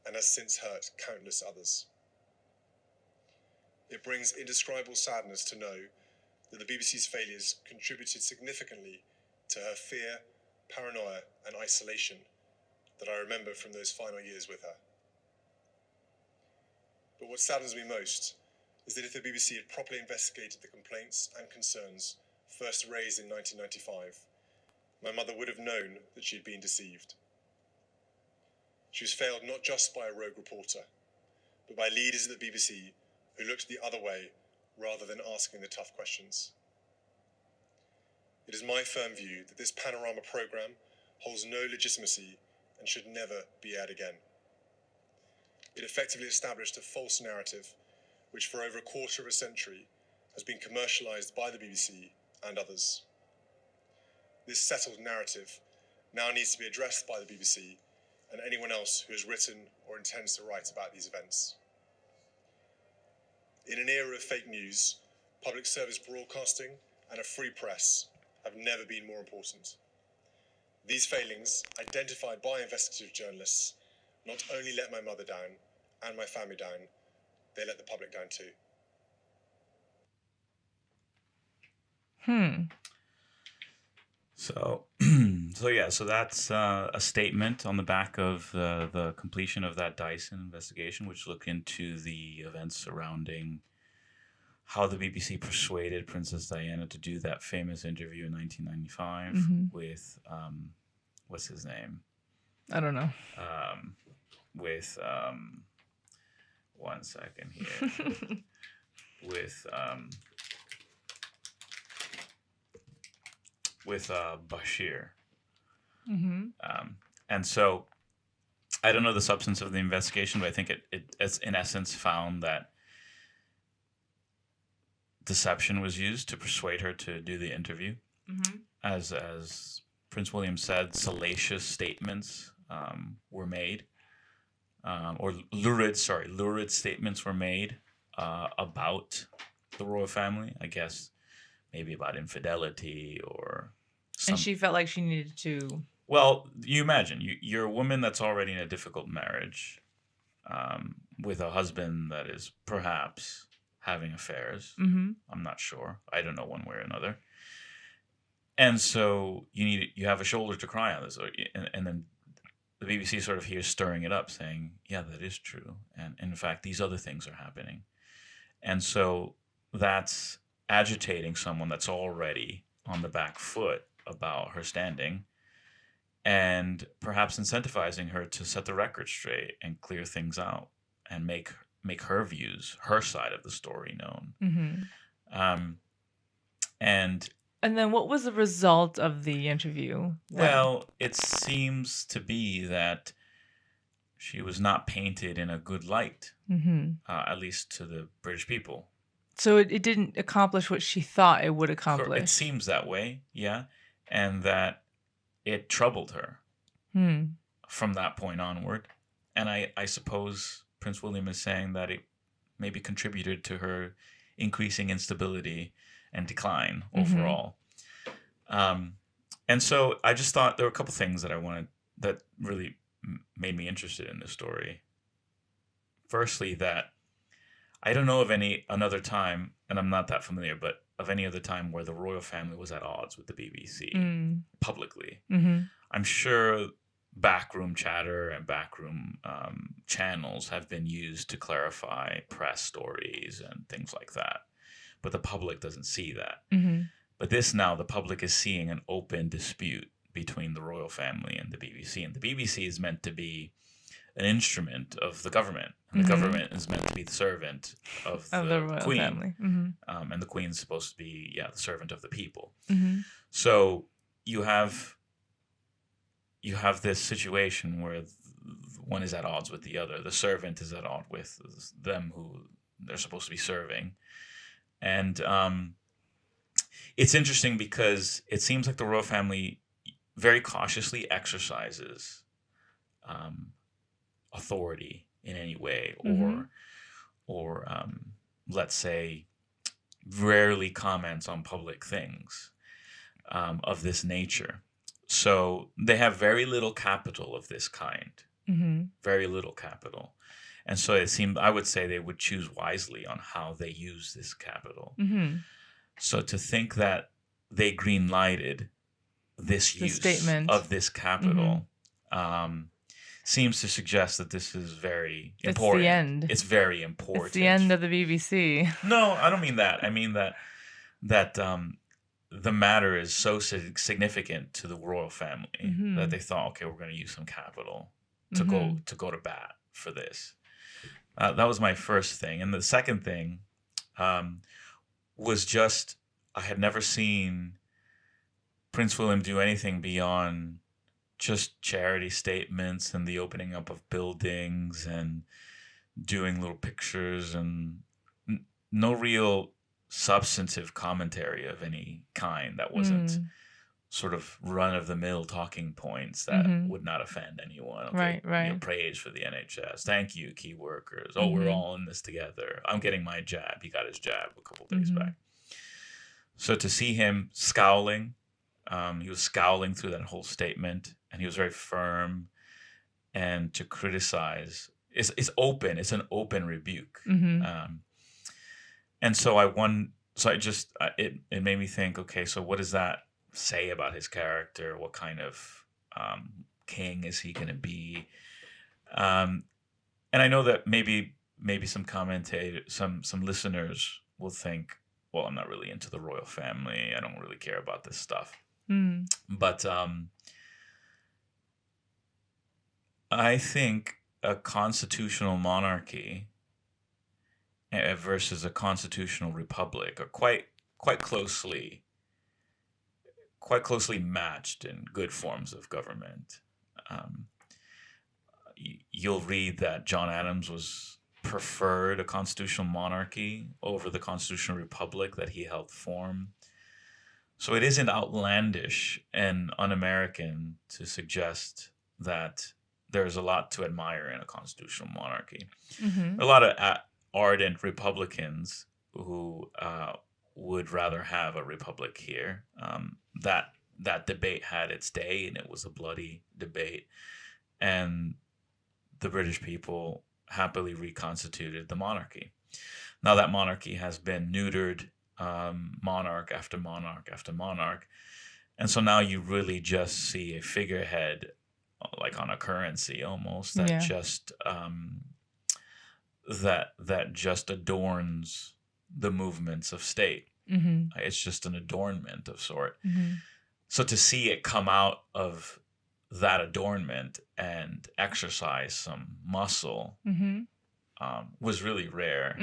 and has since hurt countless others. It brings indescribable sadness to know that the BBC's failures contributed significantly to her fear, paranoia and isolation that I remember from those final years with her. But what saddens me most is that if the BBC had properly investigated the complaints and concerns first raised in 1995, my mother would have known that she had been deceived. She was failed not just by a rogue reporter, but by leaders at the BBC who looked the other way rather than asking the tough questions. It is my firm view that this panorama programme holds no legitimacy and should never be aired again. It effectively established a false narrative which for over a quarter of a century has been commercialised by the BBC and others. This settled narrative now needs to be addressed by the BBC and anyone else who has written or intends to write about these events. In an era of fake news, public service broadcasting and a free press have never been more important. These failings, identified by investigative journalists, not only let my mother down and my family down, they let the public down too. So that's a statement on the back of the completion of that Dyson investigation, which looked into the events surrounding how the BBC persuaded Princess Diana to do that famous interview in 1995 with, what's his name? I don't know. With, one second here. with Bashir. And so I don't know the substance of the investigation, but I think it's in essence found that deception was used to persuade her to do the interview. As Prince William said, salacious statements were made, or lurid statements were made about the royal family, I guess maybe about infidelity or and she felt like she needed to. Well, you imagine, you're a woman that's already in a difficult marriage with a husband that is perhaps having affairs. I'm not sure. I don't know one way or another. And so you have a shoulder to cry on this. And then the BBC sort of here stirring it up, saying, yeah, that is true. And in fact, these other things are happening. And so that's agitating someone that's already on the back foot about her standing, and perhaps incentivizing her to set the record straight and clear things out and make her views, her side of the story known. And then what was the result of the interview? Well, it seems to be that she was not painted in a good light, at least to the British people. So it didn't accomplish what she thought it would accomplish. It seems that way, yeah. And that it troubled her from that point onward. And I suppose Prince William is saying that it maybe contributed to her increasing instability and decline overall. And so I just thought there were a couple things that really made me interested in this story. Firstly, that I don't know of another time, and I'm not that familiar, but of any other time where the royal family was at odds with the BBC publicly. I'm sure backroom chatter and backroom channels have been used to clarify press stories and things like that. But the public doesn't see that. But the public is seeing an open dispute between the royal family and the BBC. And the BBC is meant to be an instrument of the government. And the government is meant to be the servant of the royal queen. Family. And the queen's supposed to be, the servant of the people. So you have this situation where one is at odds with the other. The servant is at odds with them who they're supposed to be serving. And it's interesting because it seems like the royal family very cautiously exercises authority in any way, or let's say rarely comments on public things of this nature. So they have very little capital of this kind, very little capital. And so it seemed, I would say they would choose wisely on how they use this capital. So to think that they green-lighted this use statement of this capital seems to suggest that this is very important. It's the end. It's very important. It's the end of the BBC. No, I don't mean that. I mean that the matter is so significant to the royal family that they thought, okay, we're going to use some capital to go to bat for this. That was my first thing. And the second thing was just, I had never seen Prince William do anything beyond just charity statements and the opening up of buildings and doing little pictures, and no real substantive commentary of any kind that wasn't sort of run-of-the-mill talking points that would not offend anyone. Okay, right. Praise for the NHS. Thank you, key workers. Oh, we're all in this together. I'm getting my jab. He got his jab a couple days back. So to see him scowling, he was scowling through that whole statement, and he was very firm. And to criticize, it's open. It's an open rebuke. And so it made me think, okay, so what does that say about his character? What kind of king is he going to be? And I know that maybe some commentators, some listeners will think, well, I'm not really into the royal family. I don't really care about this stuff. But I think a constitutional monarchy versus a constitutional republic are quite closely matched in good forms of government. You'll read that John Adams preferred a constitutional monarchy over the constitutional republic that he helped form. So it isn't outlandish and un-American to suggest that there's a lot to admire in a constitutional monarchy. A lot of ardent Republicans who would rather have a republic here. That debate had its day, and it was a bloody debate. And the British people happily reconstituted the monarchy. Now that monarchy has been neutered, monarch after monarch after monarch. And so now you really just see a figurehead, like on a currency almost, that just that just adorns the movements of state. It's just an adornment of sort. So to see it come out of that adornment and exercise some muscle was really rare.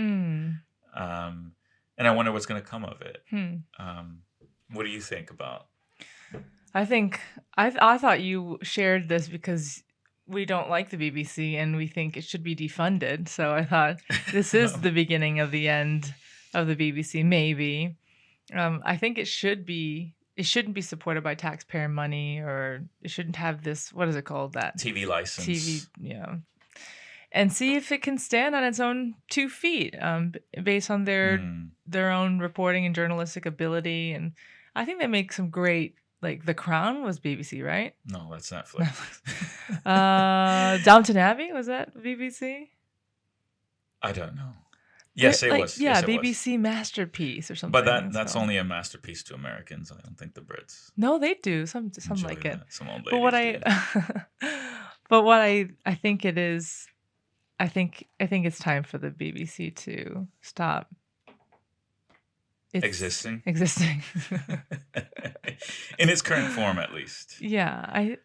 And I wonder what's going to come of it. What do you think about? I think I thought you shared this because we don't like the BBC and we think it should be defunded. So I thought this is the beginning of the end of the BBC. Maybe I think it shouldn't be supported by taxpayer money, or it shouldn't have this. What is it called? That TV license. And see if it can stand on its own 2 feet, based on their own reporting and journalistic ability. And I think they make some great, like The Crown was BBC, right? No, that's Netflix. Downton Abbey, was that BBC? I don't know. Yes, it was. Yeah, yes, it BBC was. Masterpiece or something. But that's only a masterpiece to Americans. I don't think the Brits. No, they do. Some like it. Some old ladies But what I think it is, I think it's time for the BBC to stop existing. In its current form, at least. Yeah, I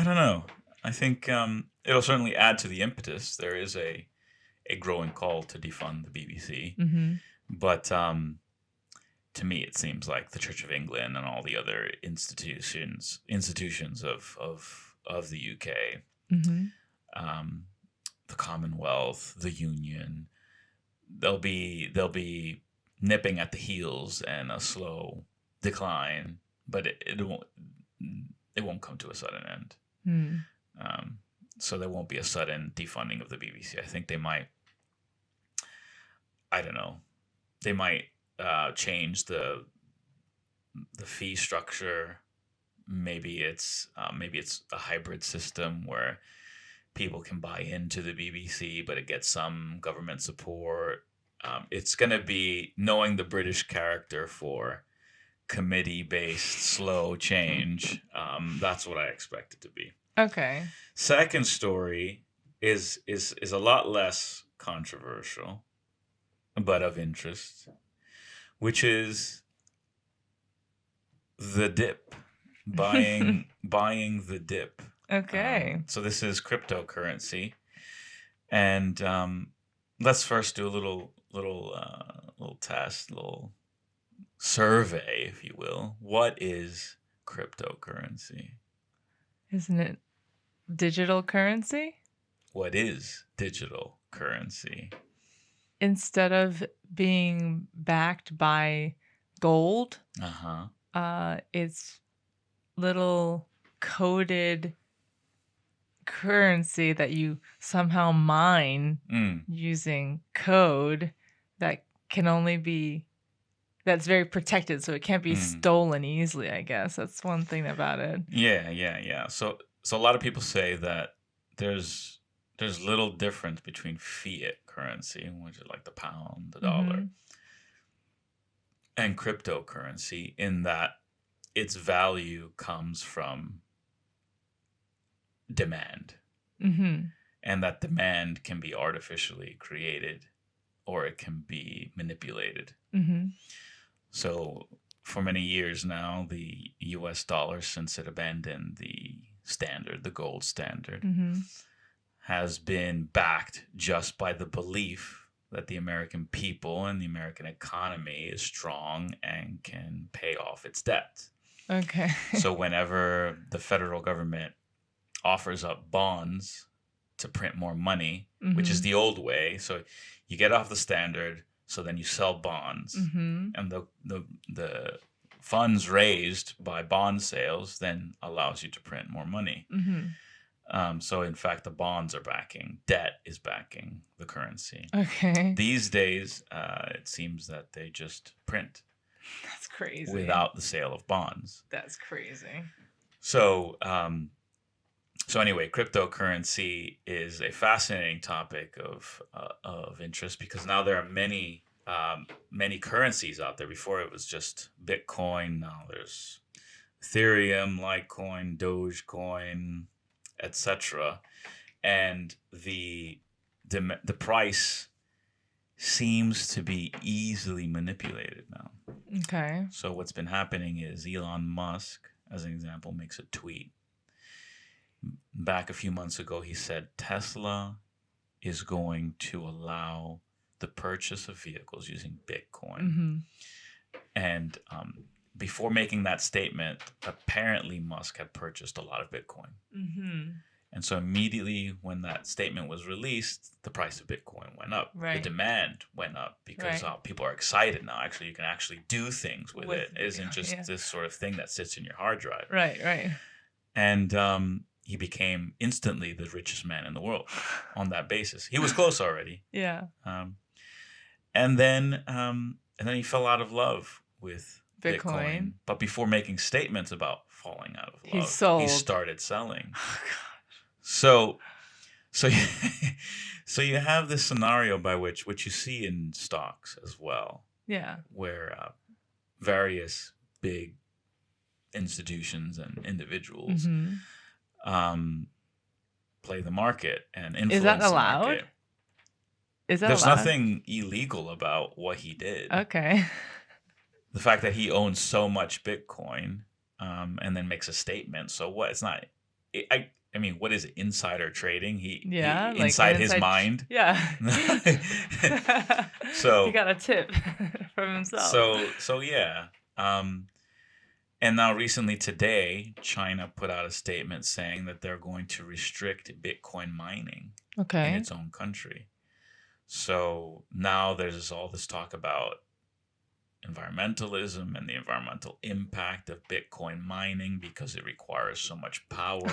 don't know. I think it'll certainly add to the impetus. There is a growing call to defund the BBC. But to me, it seems like the Church of England and all the other institutions of the UK, the Commonwealth, the Union, they'll be nipping at the heels and a slow decline, but it won't come to a sudden end. So there won't be a sudden defunding of the BBC. I think they might, I don't know, they might change the fee structure. Maybe it's a hybrid system where people can buy into the BBC, but it gets some government support. It's going to be, knowing the British character for committee-based slow change. That's what I expect it to be. Okay. Second story is a lot less controversial, but of interest, which is the dip, buying the dip. Okay. So this is cryptocurrency, and let's first do a little test, little survey, if you will. What is cryptocurrency? Isn't it digital currency? What is digital currency? Instead of being backed by gold, it's little coded currency that you somehow mine using code that can only be, that's very protected, so it can't be stolen easily, I guess. That's one thing about it. Yeah. So a lot of people say that there's little difference between fiat currency, which is like the pound, the dollar, and cryptocurrency, in that its value comes from demand. And that demand can be artificially created or it can be manipulated. So for many years now, the US dollar, since it abandoned the gold standard, has been backed just by the belief that the American people and the American economy is strong and can pay off its debt. Okay. So whenever the federal government offers up bonds to print more money, which is the old way, so you get off the standard, so then you sell bonds, and the funds raised by bond sales then allows you to print more money. So in fact, the bonds are backing, debt is backing the currency. Okay. These days, it seems that they just print. That's crazy. Without the sale of bonds. That's crazy. So anyway, cryptocurrency is a fascinating topic of interest, because now there are many currencies out there. Before it was just Bitcoin. Now there's Ethereum, Litecoin, Dogecoin, etc. And the price seems to be easily manipulated now. Okay. So what's been happening is Elon Musk, as an example, makes a tweet. Back a few months ago, he said Tesla is going to allow the purchase of vehicles using Bitcoin. And before making that statement, apparently Musk had purchased a lot of Bitcoin. And so immediately when that statement was released, the price of Bitcoin went up. Right. The demand went up because people are excited now. Actually, you can actually do things with it. It isn't just this sort of thing that sits in your hard drive. Right. And he became instantly the richest man in the world on that basis. He was close already. Yeah. And then he fell out of love with Bitcoin. But before making statements about falling out of love, he started selling. Oh, God. So you have this scenario by which you see in stocks as well. Yeah. Where various big institutions and individuals play the market and influence Is that allowed? the market. There's nothing illegal about what he did. Okay. The fact that he owns so much Bitcoin and then makes a statement. So what? It's not. I mean, what is it? Insider trading? He inside his mind. Yeah. So he got a tip from himself. So yeah. And now recently today, China put out a statement saying that they're going to restrict Bitcoin mining in its own country. So now there's all this talk about environmentalism and the environmental impact of Bitcoin mining because it requires so much power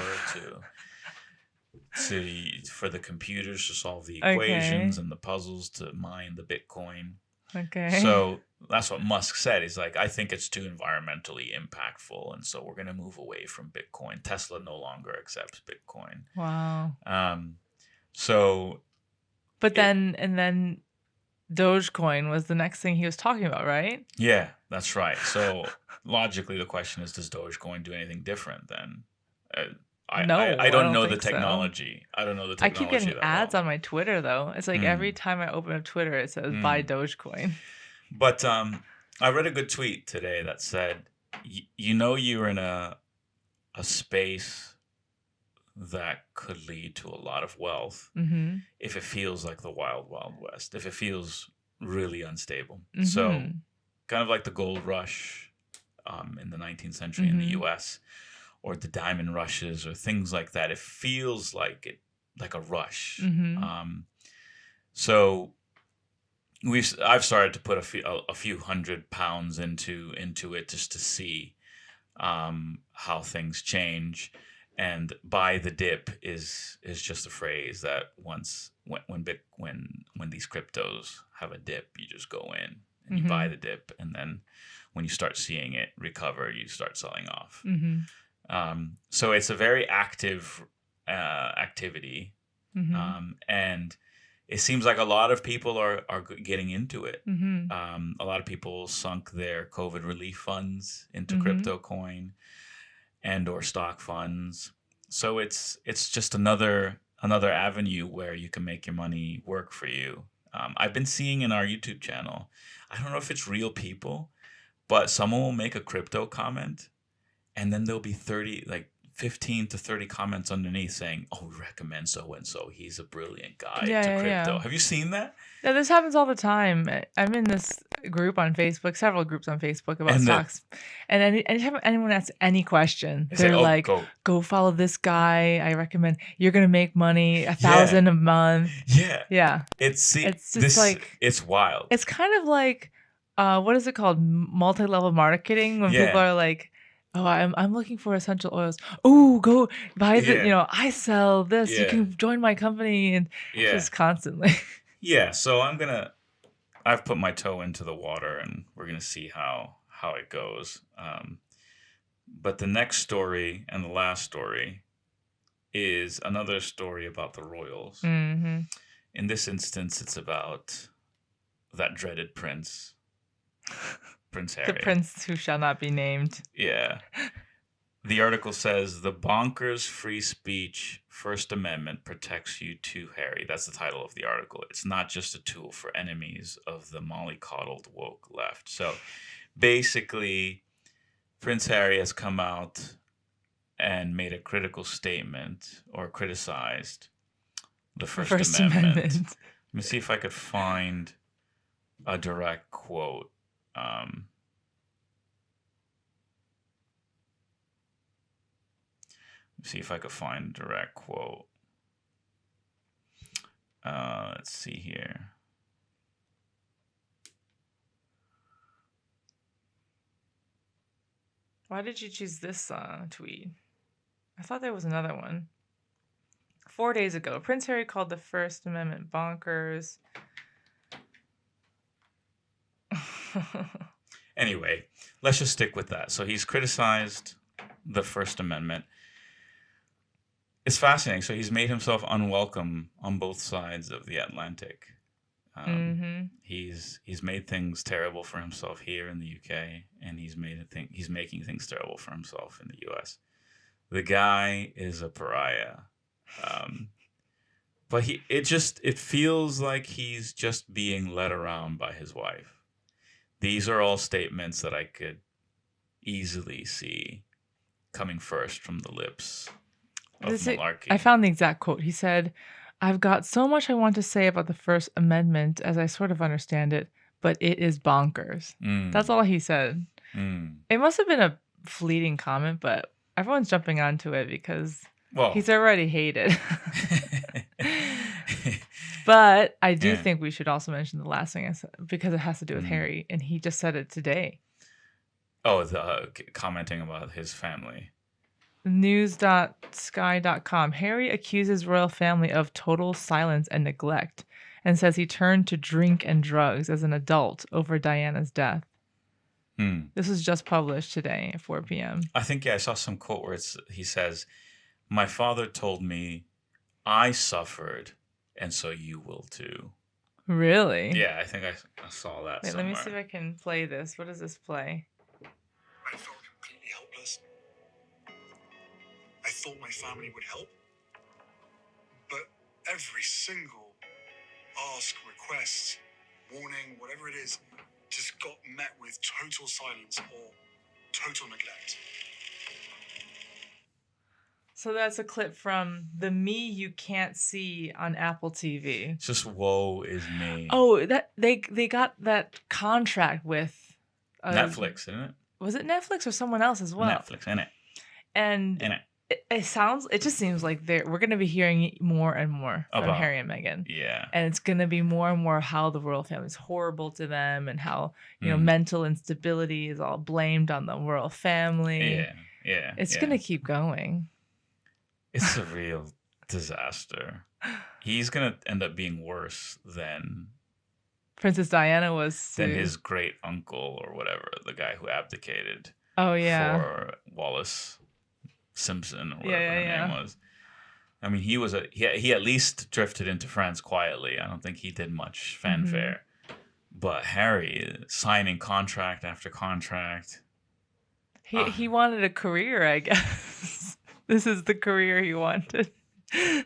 for the computers to solve the equations and the puzzles to mine the Bitcoin. Okay. So that's what Musk said. He's like, I think it's too environmentally impactful, and so we're going to move away from Bitcoin. Tesla no longer accepts Bitcoin. Wow. So, but then Dogecoin was the next thing he was talking about, right? Yeah, that's right. So logically, the question is, does Dogecoin do anything different then? I don't know the technology. So. I don't know the technology. I keep getting ads on my Twitter though. It's like every time I open up Twitter, it says buy Dogecoin. But I read a good tweet today that said, you're in a space that could lead to a lot of wealth if it feels like the wild, wild west, if it feels really unstable. So kind of like the gold rush in the 19th century in the U.S., or the diamond rushes or things like that. It feels like a rush. So I've started to put a few £100 into it just to see how things change. And buy the dip is just a phrase that when these cryptos have a dip, you just go in and you buy the dip, and then when you start seeing it recover, you start selling off. So it's a very active activity, and it seems like a lot of people are getting into it. A lot of people sunk their COVID relief funds into crypto coin and or stock funds. So it's just another avenue where you can make your money work for you. I've been seeing in our YouTube channel, I don't know if it's real people, but someone will make a crypto comment and then there'll be 15 to 30 comments underneath saying, "Oh, we recommend so and so. He's a brilliant guide to crypto." Yeah. Have you seen that? Yeah, this happens all the time. I'm in this group on Facebook, several groups on Facebook about stocks. And anytime anyone asks any question, they're like, go follow this guy. I recommend, you're going to make money, $1,000 a month. Yeah. Yeah. It's wild. It's kind of like, what is it called? Multi-level marketing, when people are like, "Oh, I'm looking for essential oils. Oh, go buy the, I sell this. You can join my company," and just constantly. Yeah, so I've put my toe into the water, and we're gonna see how it goes. But the next story and the last story is another story about the royals. In this instance, it's about that dreaded prince. Prince Harry. The prince who shall not be named. Yeah. The article says, "The bonkers free speech First Amendment protects you too, Harry." That's the title of the article. It's not just a tool for enemies of the mollycoddled woke left. So basically, Prince Harry has come out and made a critical statement or criticized the First Amendment. Let me see if I could find a direct quote. See if I could find a direct quote. Let's see here. Why did you choose this tweet? I thought there was another one. 4 days ago, Prince Harry called the First Amendment bonkers. Anyway, let's just stick with that. So he's criticized the First Amendment. It's fascinating. So he's made himself unwelcome on both sides of the Atlantic. He's made things terrible for himself here in the UK, and he's making things terrible for himself in the US. The guy is a pariah. But it feels like he's just being led around by his wife. These are all statements that I could easily see coming first from the lips of Malarkey. I found the exact quote. He said, "I've got so much I want to say about the First Amendment as I sort of understand it, but it is bonkers." That's all he said. It must have been a fleeting comment, but everyone's jumping onto it because he's already hated. But I do Yeah. think we should also mention the last thing I said because it has to do with Harry, and he just said it today. Oh, commenting about his family. News.sky.com. Harry accuses royal family of total silence and neglect and says he turned to drink and drugs as an adult over Diana's death. This was just published today at 4 p.m. I think, I saw some quote where he says, "My father told me I suffered, and so you will too." Really? Yeah, I think I saw that Wait, somewhere. let me see if I can play this. What does this play? I felt completely helpless. I thought my family would help, but every single ask, request, warning, whatever it is, just got met with total silence or total neglect. So that's a clip from the Me You Can't See on Apple TV. It's just woe is me. Oh, that they got that contract with Netflix, isn't it? Was it Netflix or someone else as well? Netflix, isn't it? And it just seems like we're going to be hearing more and more from Harry and Meghan. Yeah. And it's going to be more and more how the royal family is horrible to them and how, mental instability is all blamed on the royal family. Yeah. Yeah. It's going to keep going. It's a real disaster. He's going to end up being worse than Princess Diana was than his great uncle or whatever, the guy who abdicated. Oh, yeah. For Wallace Simpson or whatever her name was. I mean, he at least drifted into France quietly. I don't think he did much fanfare. But Harry signing contract after contract. He wanted a career, I guess. This is the career he wanted.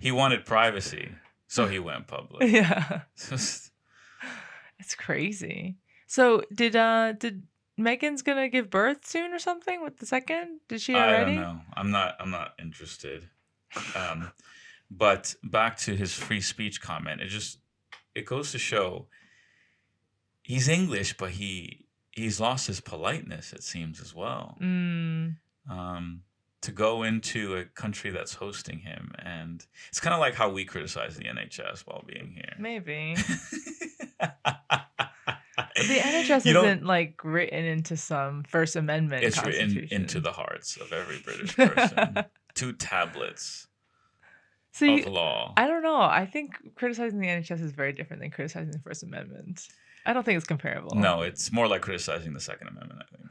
He wanted privacy, so he went public. Yeah. It's crazy. So did Meghan's gonna give birth soon or something with the second? Did she already? I don't know. I'm not interested. But back to his free speech comment. It goes to show he's English, but he's lost his politeness, it seems, as well. To go into a country that's hosting him, and it's kind of like how we criticize the NHS while being here. Maybe. The NHS isn't like written into some First Amendment. It's written into the hearts of every British person. 2 tablets of law. I don't know. I think criticizing the NHS is very different than criticizing the First Amendment. I don't think it's comparable. No, it's more like criticizing the Second Amendment, I think.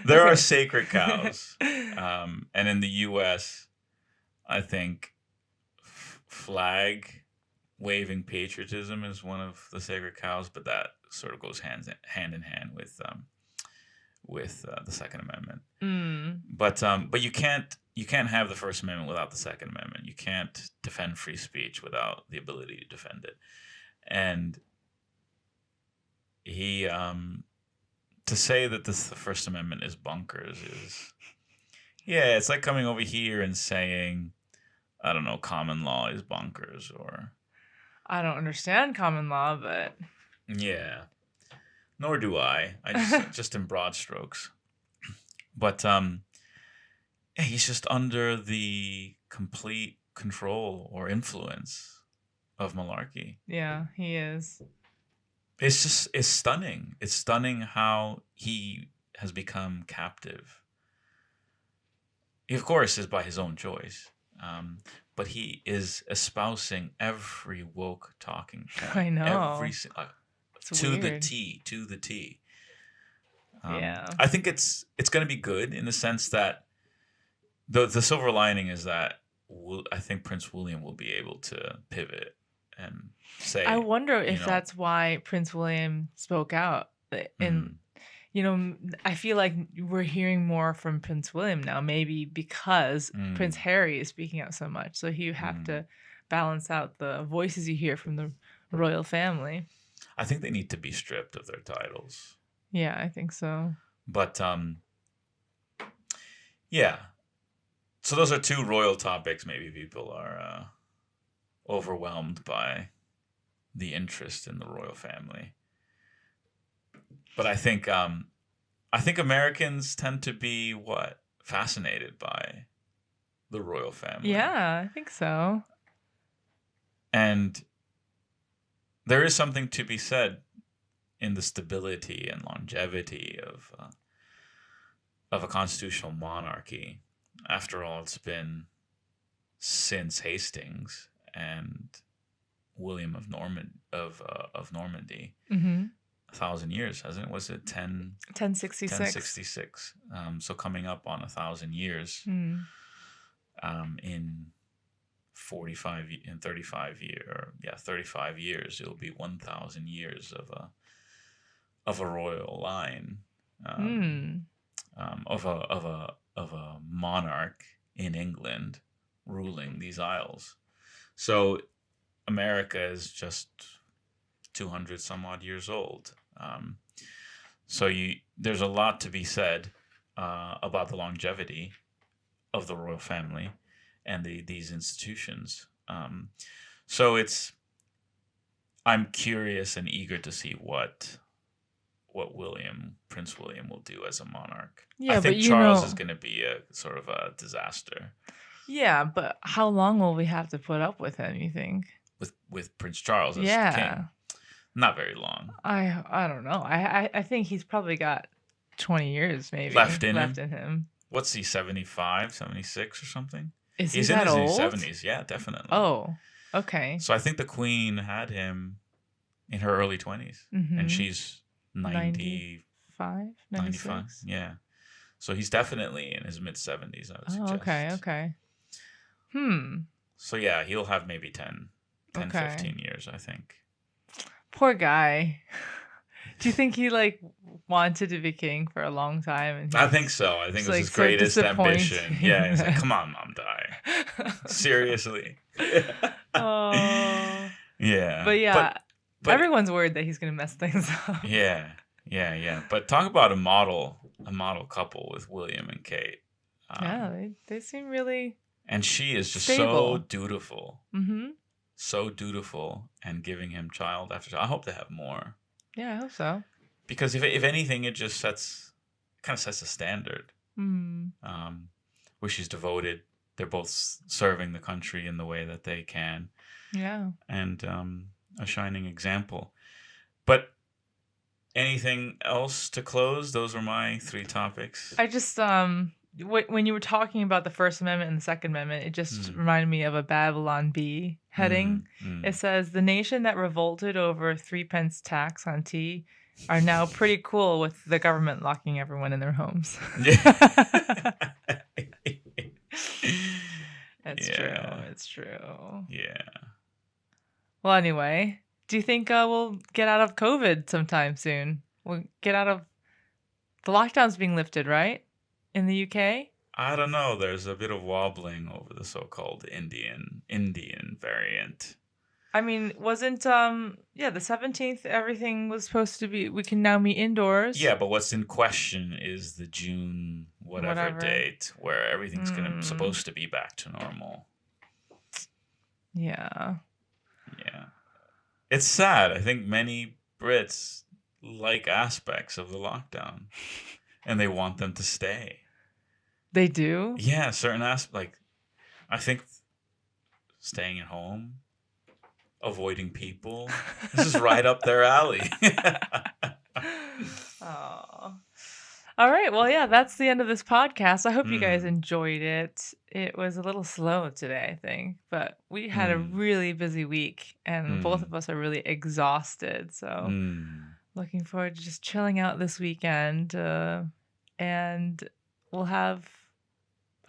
There are sacred cows. And in the U.S., I think flag waving patriotism is one of the sacred cows, but that sort of goes hand in hand with the Second Amendment. But you can't have the First Amendment without the Second Amendment. You can't defend free speech without the ability to defend it. And he to say that the First Amendment is bonkers is, it's like coming over here and saying, I don't know, common law is bonkers, or I don't understand common law, but yeah, nor do I. Just in broad strokes. But he's just under the complete control or influence of malarkey. Yeah, he is. It's stunning. It's stunning how he has become captive. He, of course, is by his own choice. But he is espousing every woke talking point. I know. To the T. Yeah. I think it's going to be good in the sense that the silver lining is that I think Prince William will be able to pivot and say. I wonder if that's why Prince William spoke out. And, I feel like we're hearing more from Prince William now, maybe because Prince Harry is speaking out so much. So you have to balance out the voices you hear from the royal family. I think they need to be stripped of their titles. Yeah, I think so. But, yeah. So those are 2 royal topics. Maybe people are overwhelmed by the interest in the royal family. But I think Americans tend to be fascinated by the royal family. Yeah, I think so. And there is something to be said in the stability and longevity of a constitutional monarchy. After all, it's been since Hastings and William of Normandy, 1,000 years, hasn't it? Was it 1066? 1066. So coming up on 1,000 years in 35 years, it'll be 1,000 years of a royal line, of a monarch in England ruling these isles. So America is just 200 some odd years old. So there's a lot to be said about the longevity of the royal family and these institutions. So I'm curious and eager to see what Prince William will do as a monarch. Yeah, I think but Charles is going to be a sort of a disaster. Yeah, but how long will we have to put up with him, you think? With Prince Charles as king? Not very long. I don't know. I think he's probably got 20 years maybe left in him. What's he, 75, 76 or something? He's that in old? his 70s. Yeah, definitely. Oh, okay. So I think the Queen had him in her early 20s. And she's 95, 96? Yeah. So he's definitely in his mid-70s, I would suggest. Okay. So yeah, he'll have maybe 10, 15 years, I think. Poor guy. Do you think he wanted to be king for a long time? And I think so. I think it was his greatest ambition. Yeah, he's like, come on, Mom, die. Seriously. Oh. Yeah. But yeah, but everyone's worried that he's going to mess things up. Yeah. But talk about a model couple with William and Kate. They seem really and she is just stable. So dutiful. So dutiful and giving him child after child. I hope to have more. Yeah, I hope so. Because if anything, it just kind of sets a standard. Where she's devoted. They're both serving the country in the way that they can. Yeah. And a shining example. But anything else to close? Those were my 3 topics. I just when you were talking about the First Amendment and the Second Amendment, it just reminded me of a Babylon Bee heading. It says, the nation that revolted over 3p tax on tea are now pretty cool with the government locking everyone in their homes. It's true. Yeah. Well, anyway, do you think we'll get out of COVID sometime soon? We'll get out of the lockdown's being lifted, right? In the UK? I don't know. There's a bit of wobbling over the so-called Indian variant. I mean, wasn't the 17th everything was supposed to be, we can now meet indoors? Yeah, but what's in question is the June whatever date where everything's supposed to be back to normal. Yeah. It's sad. I think many Brits like aspects of the lockdown and they want them to stay. They do? Yeah, certain aspects. I think staying at home, avoiding people, this is right up their alley. Oh. All right. Well, yeah, that's the end of this podcast. I hope you guys enjoyed it. It was a little slow today, I think, but we had a really busy week and both of us are really exhausted. So looking forward to just chilling out this weekend. And we'll have,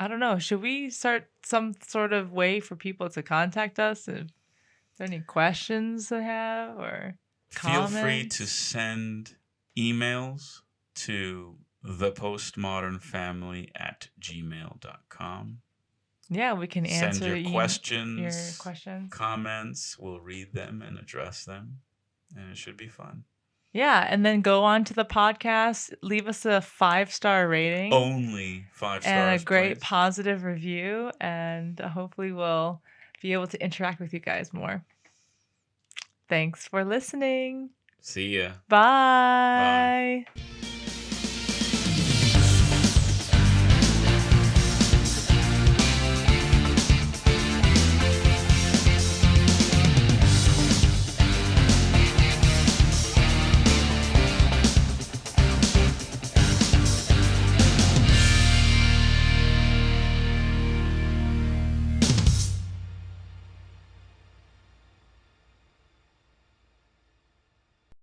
I don't know, should we start some sort of way for people to contact us? If there any questions they have or comments? Feel free to send emails to thepostmodernfamily@gmail.com. Yeah, we can answer Send your questions, questions, comments. We'll read them and address them, and it should be fun. Yeah, and then go on to the podcast, leave us a 5-star rating. Only 5 stars, and a great please. Positive review, and hopefully we'll be able to interact with you guys more. Thanks for listening. See ya. Bye. Bye.